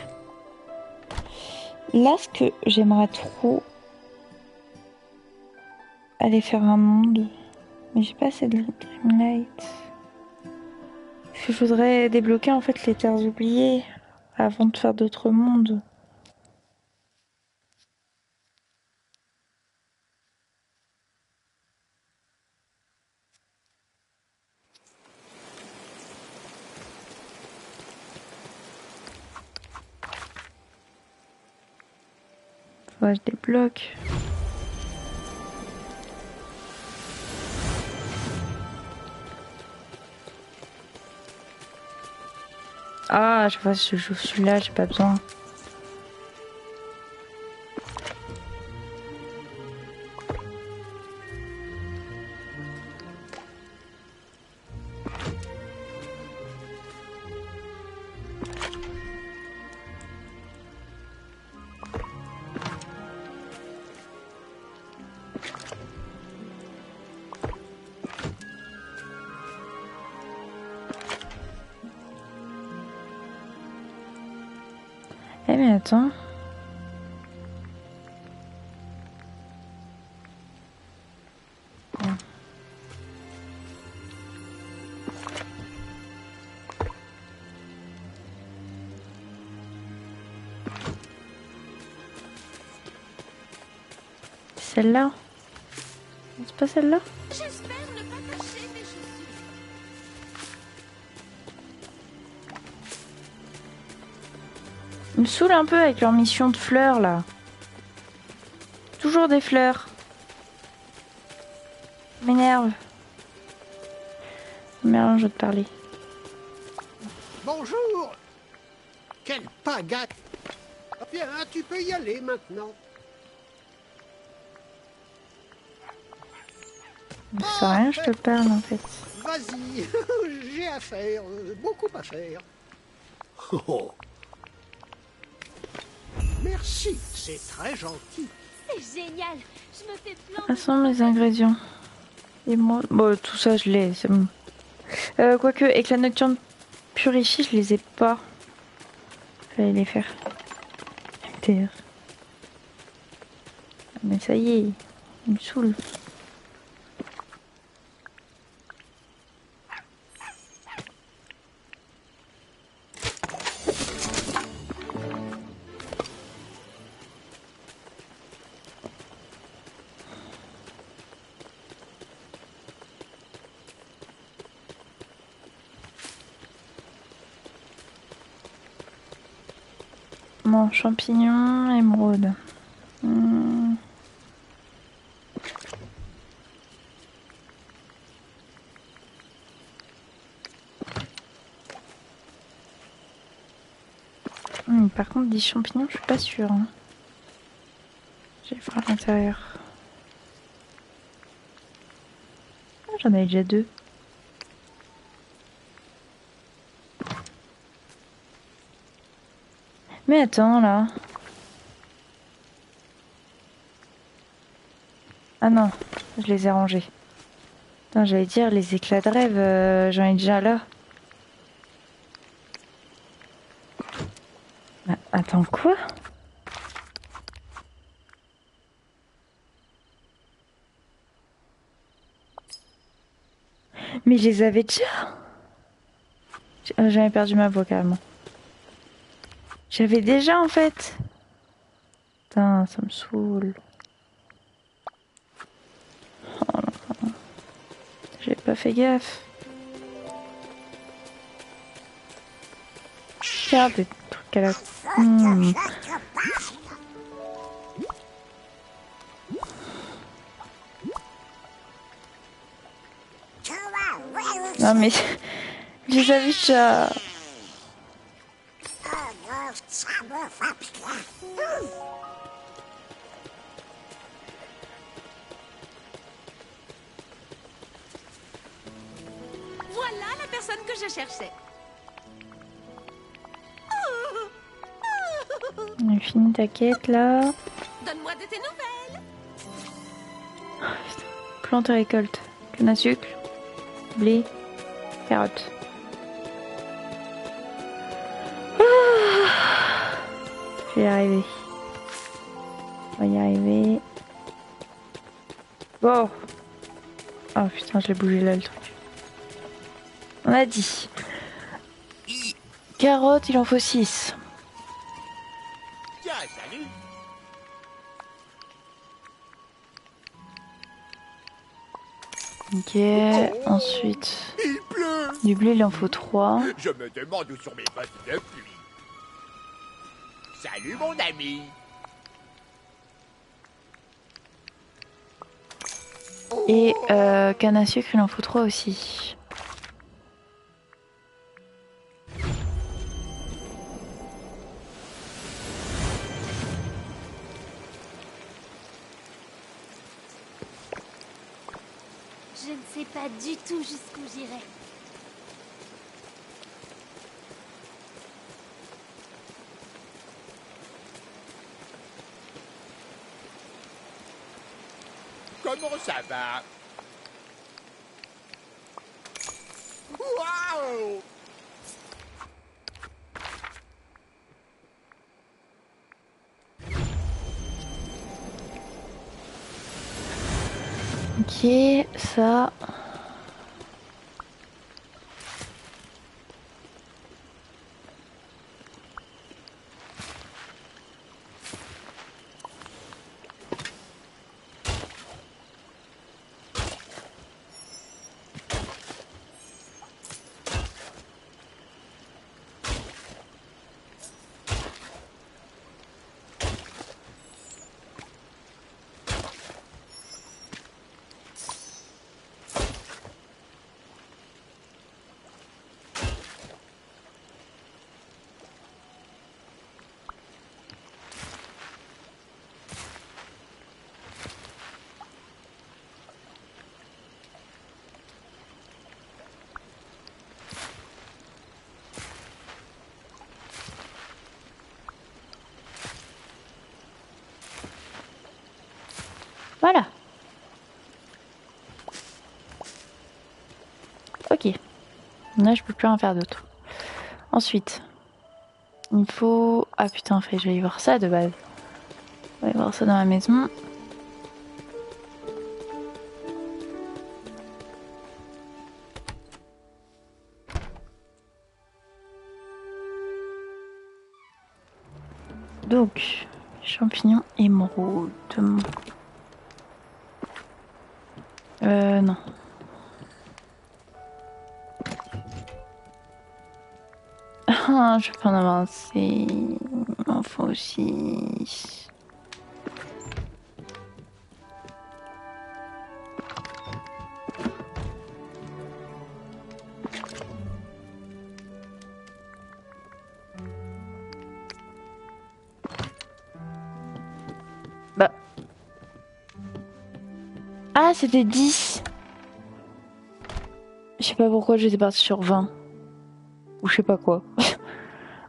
Là, ce que j'aimerais trop aller faire un monde, mais j'ai pas assez de Dreamlight. Je voudrais débloquer en fait les terres oubliées avant de faire d'autres mondes. Faudrait que je débloque. Ah, je vois, je joue celui-là, j'ai pas besoin. Eh mais attends. Celle-là? C'est pas celle-là? J'espère ne pas cacher mes chaussures. Ils me saoule un peu avec leur mission de fleurs là. Toujours des fleurs. M'énerve. Merde, je vais te parler. Bonjour. Quelle pagaille. Bien, tu peux y aller maintenant. Ça sert à rien, je te parle en fait. Vas-y, j'ai à faire, beaucoup à faire. Oh. Merci, c'est très gentil. C'est génial. Je me fais plein de... Assemble les ingrédients. Et moi, bon, tout ça je l'ai, c'est bon. Quoique, éclat nocturne purifie, je les ai pas. Fallait les faire. Terre. Mais ça y est, Il me saoule. Bon, champignons, émeraude. Par contre, des champignons, je suis pas sûre. Hein. Je vais voir à l'intérieur. Ah, j'en avais déjà 2. Mais attends, là. Ah non, je les ai rangés. Attends, j'allais dire, les éclats de rêve, j'en ai déjà là. Bah, attends, quoi? Mais je les avais déjà. J'avais perdu ma voix carrément. J'avais déjà en fait. Putain, ça me saoule. Oh là. J'ai pas fait gaffe. Regarde des trucs à la... Non mais... je les avais déjà... Voilà la personne que je cherchais. On a fini ta quête là. Donne-moi de tes nouvelles. Plante et récolte. Canne à sucre. Blé. Carotte. Je vais y arriver. On va y arriver. Wow. Oh putain, je l'ai bougé là le truc. On a dit. Carottes, il en faut 6. Tiens, salut. Ok, ensuite. Il pleut. Du blé, il en faut 3. Je me demande où sont mes bottes de pluie. Salut mon ami. Et canne à sucre, il en faut 3 aussi. Je ne sais pas du tout jusqu'où j'irai. Comment ça va? Waouh! Ok, ça. Voilà. Ok. Là, je peux plus en faire d'autre. Ensuite, il faut... Ah putain, je vais y voir ça de base. On va y voir ça dans la maison. Donc, champignons émeraude. Non. Ah, je peux en avancer. Il m'en faut aussi. Bah. Ah, c'était 10. Je sais pas pourquoi j'étais partie sur 20. Ou je sais pas quoi.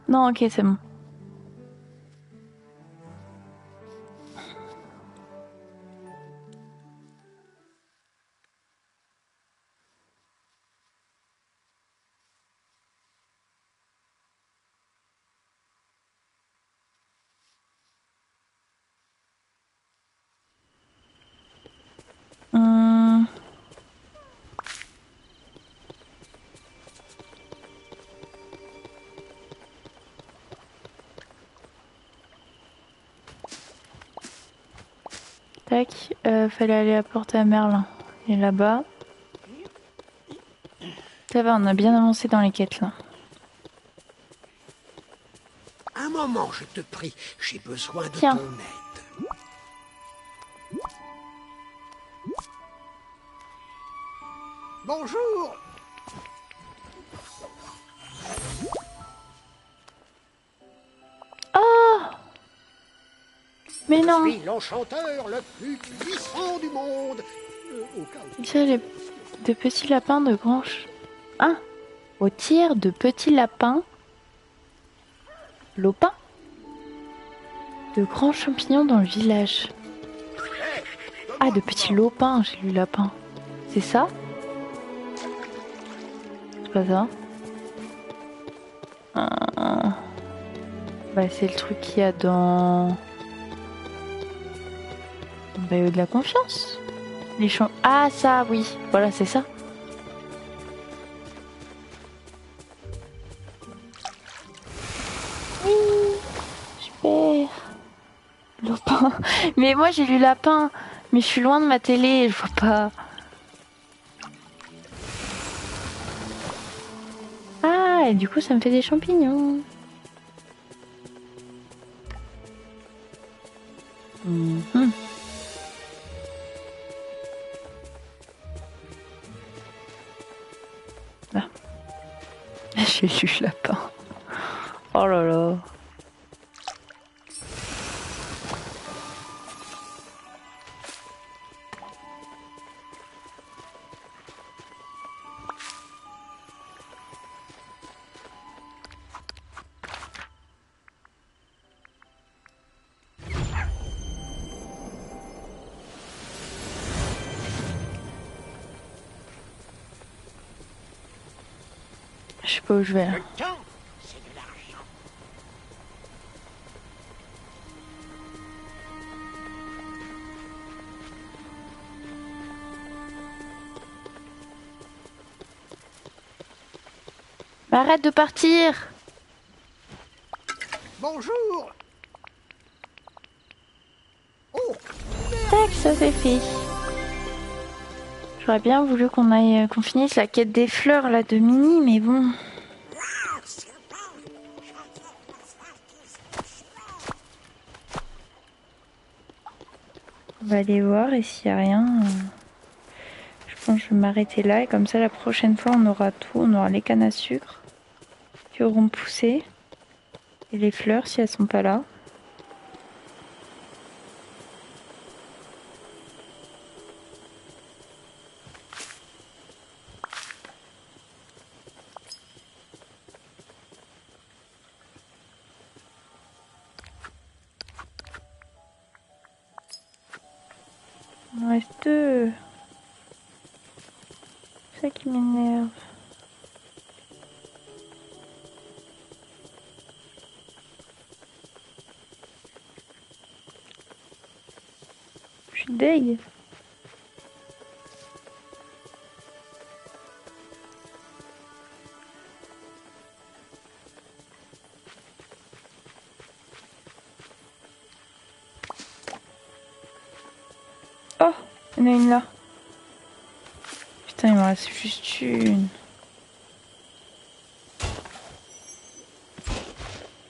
Non, ok, c'est bon. Hum. Tac, fallait aller apporter à Merlin. Et là-bas. Ça va, on a bien avancé dans les quêtes là. Un moment, je te prie. J'ai besoin de Tiens. ton aide. Bonjour. Oh! Mais non! Je suis l'enchanteur le plus puissant du monde. Au cas où- Il tire de petits lapins de grands... Hein? Au tir de petits lapins... Lopins? De grands champignons dans le village. Ah, de petits lopins, j'ai lu lapin. C'est ça? C'est pas ça? Bah, c'est le truc qu'il y a dans... Bah, de la confiance. Les champs... Ah, ça, oui. Voilà, c'est ça. Oui. Super. Lopin. Mais moi, j'ai lu lapin. Mais je suis loin de ma télé, je vois pas. Ah, et du coup, ça me fait des champignons. Mhm. Ah. J'ai lu lapin. Oh là là. Je sais pas où je vais là. Le temps, c'est de l'argent. Arrête de partir. Bonjour. Oh, Tac, ça c'est fait. J'aurais bien voulu qu'on aille, qu'on finisse la quête des fleurs là de Mini, mais bon. On va aller voir et s'il n'y a rien, je pense que je vais m'arrêter là et comme ça la prochaine fois on aura tout, on aura les cannes à sucre qui auront poussé et les fleurs si elles sont pas là. Il en reste 2. C'est ça qui m'énerve. Je suis deg. Il y en a une là. Putain, il me reste juste une.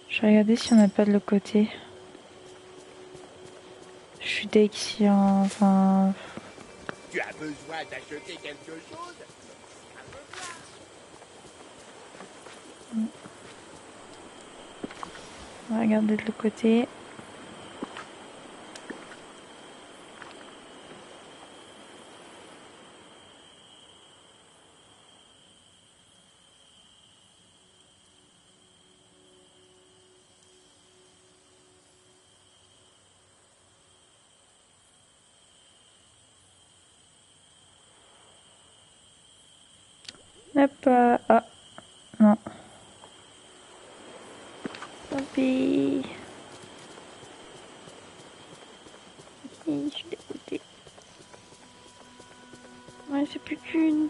Je vais regarder si on n'a pas de l'autre côté. Je suis deg si enfin... Tu as besoin d'acheter quelque chose? On va regarder de l'autre côté. Hop, ah, non. Tant pis. Je suis dégoûtée. Ouais, c'est plus qu'une.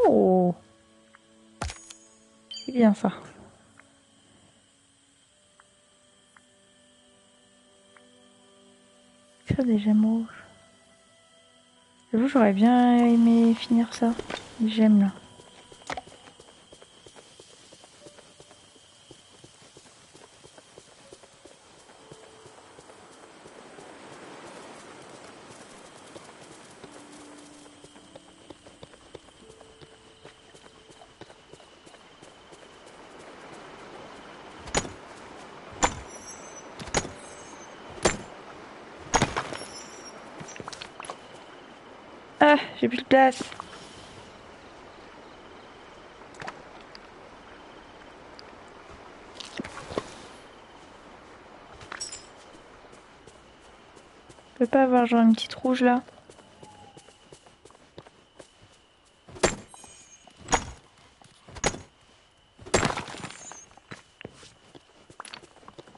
Oh. C'est bien ça. Ça des gemmes rouges. J'avoue, j'aurais bien aimé finir ça. Les gemmes là. Ah, j'ai plus de place. Je peux pas avoir genre une petite rouge là.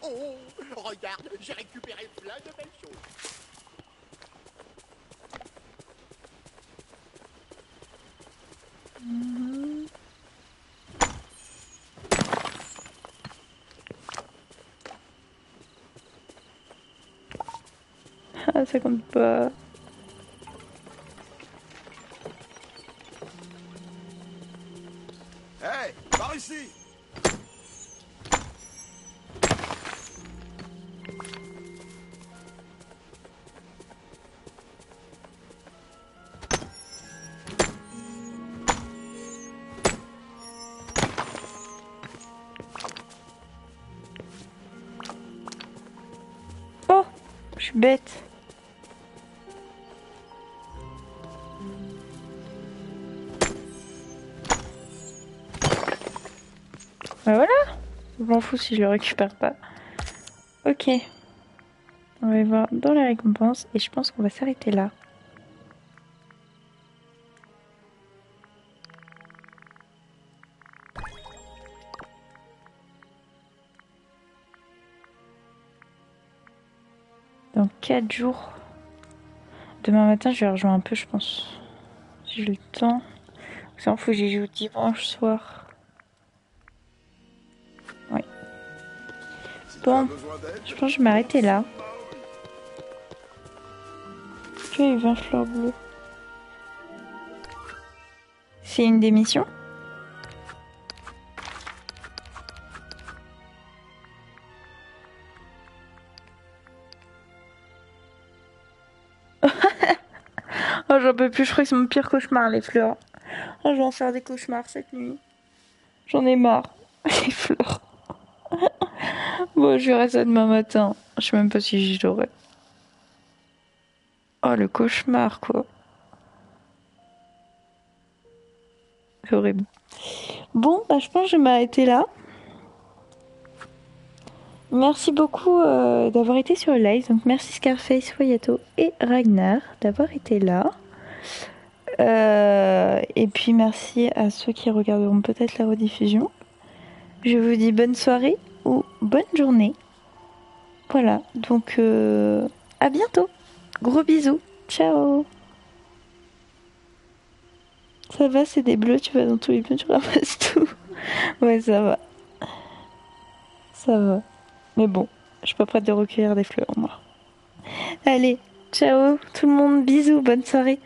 Oh, regarde, j'ai récupéré plein de belles choses. Ah, ça compte pas. Hé, par ici! Oh, je suis bête. Bah voilà. Je m'en fous si je le récupère pas. Ok. On va y voir dans la récompense et je pense qu'on va s'arrêter là. Dans 4 jours. Demain matin, je vais rejoindre un peu, je pense. Si j'ai le temps. Ça en fout, j'y joue dimanche soir. Oui. Si tu as Bon, besoin d'aide, je pense que je vais m'arrêter là. Tu as eu 20 fleurs bleues. C'est une démission? Oh, j'en peux plus, je crois que c'est mon pire cauchemar, les fleurs. Oh, je vais en faire des cauchemars cette nuit. J'en ai marre. Les fleurs. Bon, je verrai ça demain matin. Je sais même pas si j'y jouerai. Oh, le cauchemar, quoi. C'est horrible. Bon, bah, je pense que je vais m'arrêter là. Merci beaucoup d'avoir été sur le live. Donc, merci Scarface, Foyato et Ragnar d'avoir été là. Et puis, merci à ceux qui regarderont peut-être la rediffusion. Je vous dis bonne soirée ou bonne journée. Voilà, donc à bientôt. Gros bisous. Ciao. Ça va, c'est des bleus, tu vas dans tous les bleus, tu ramasses tout. Ouais, ça va. Ça va. Mais bon, Je suis pas prête de recueillir des fleurs, moi. Allez, ciao tout le monde, bisous, bonne soirée.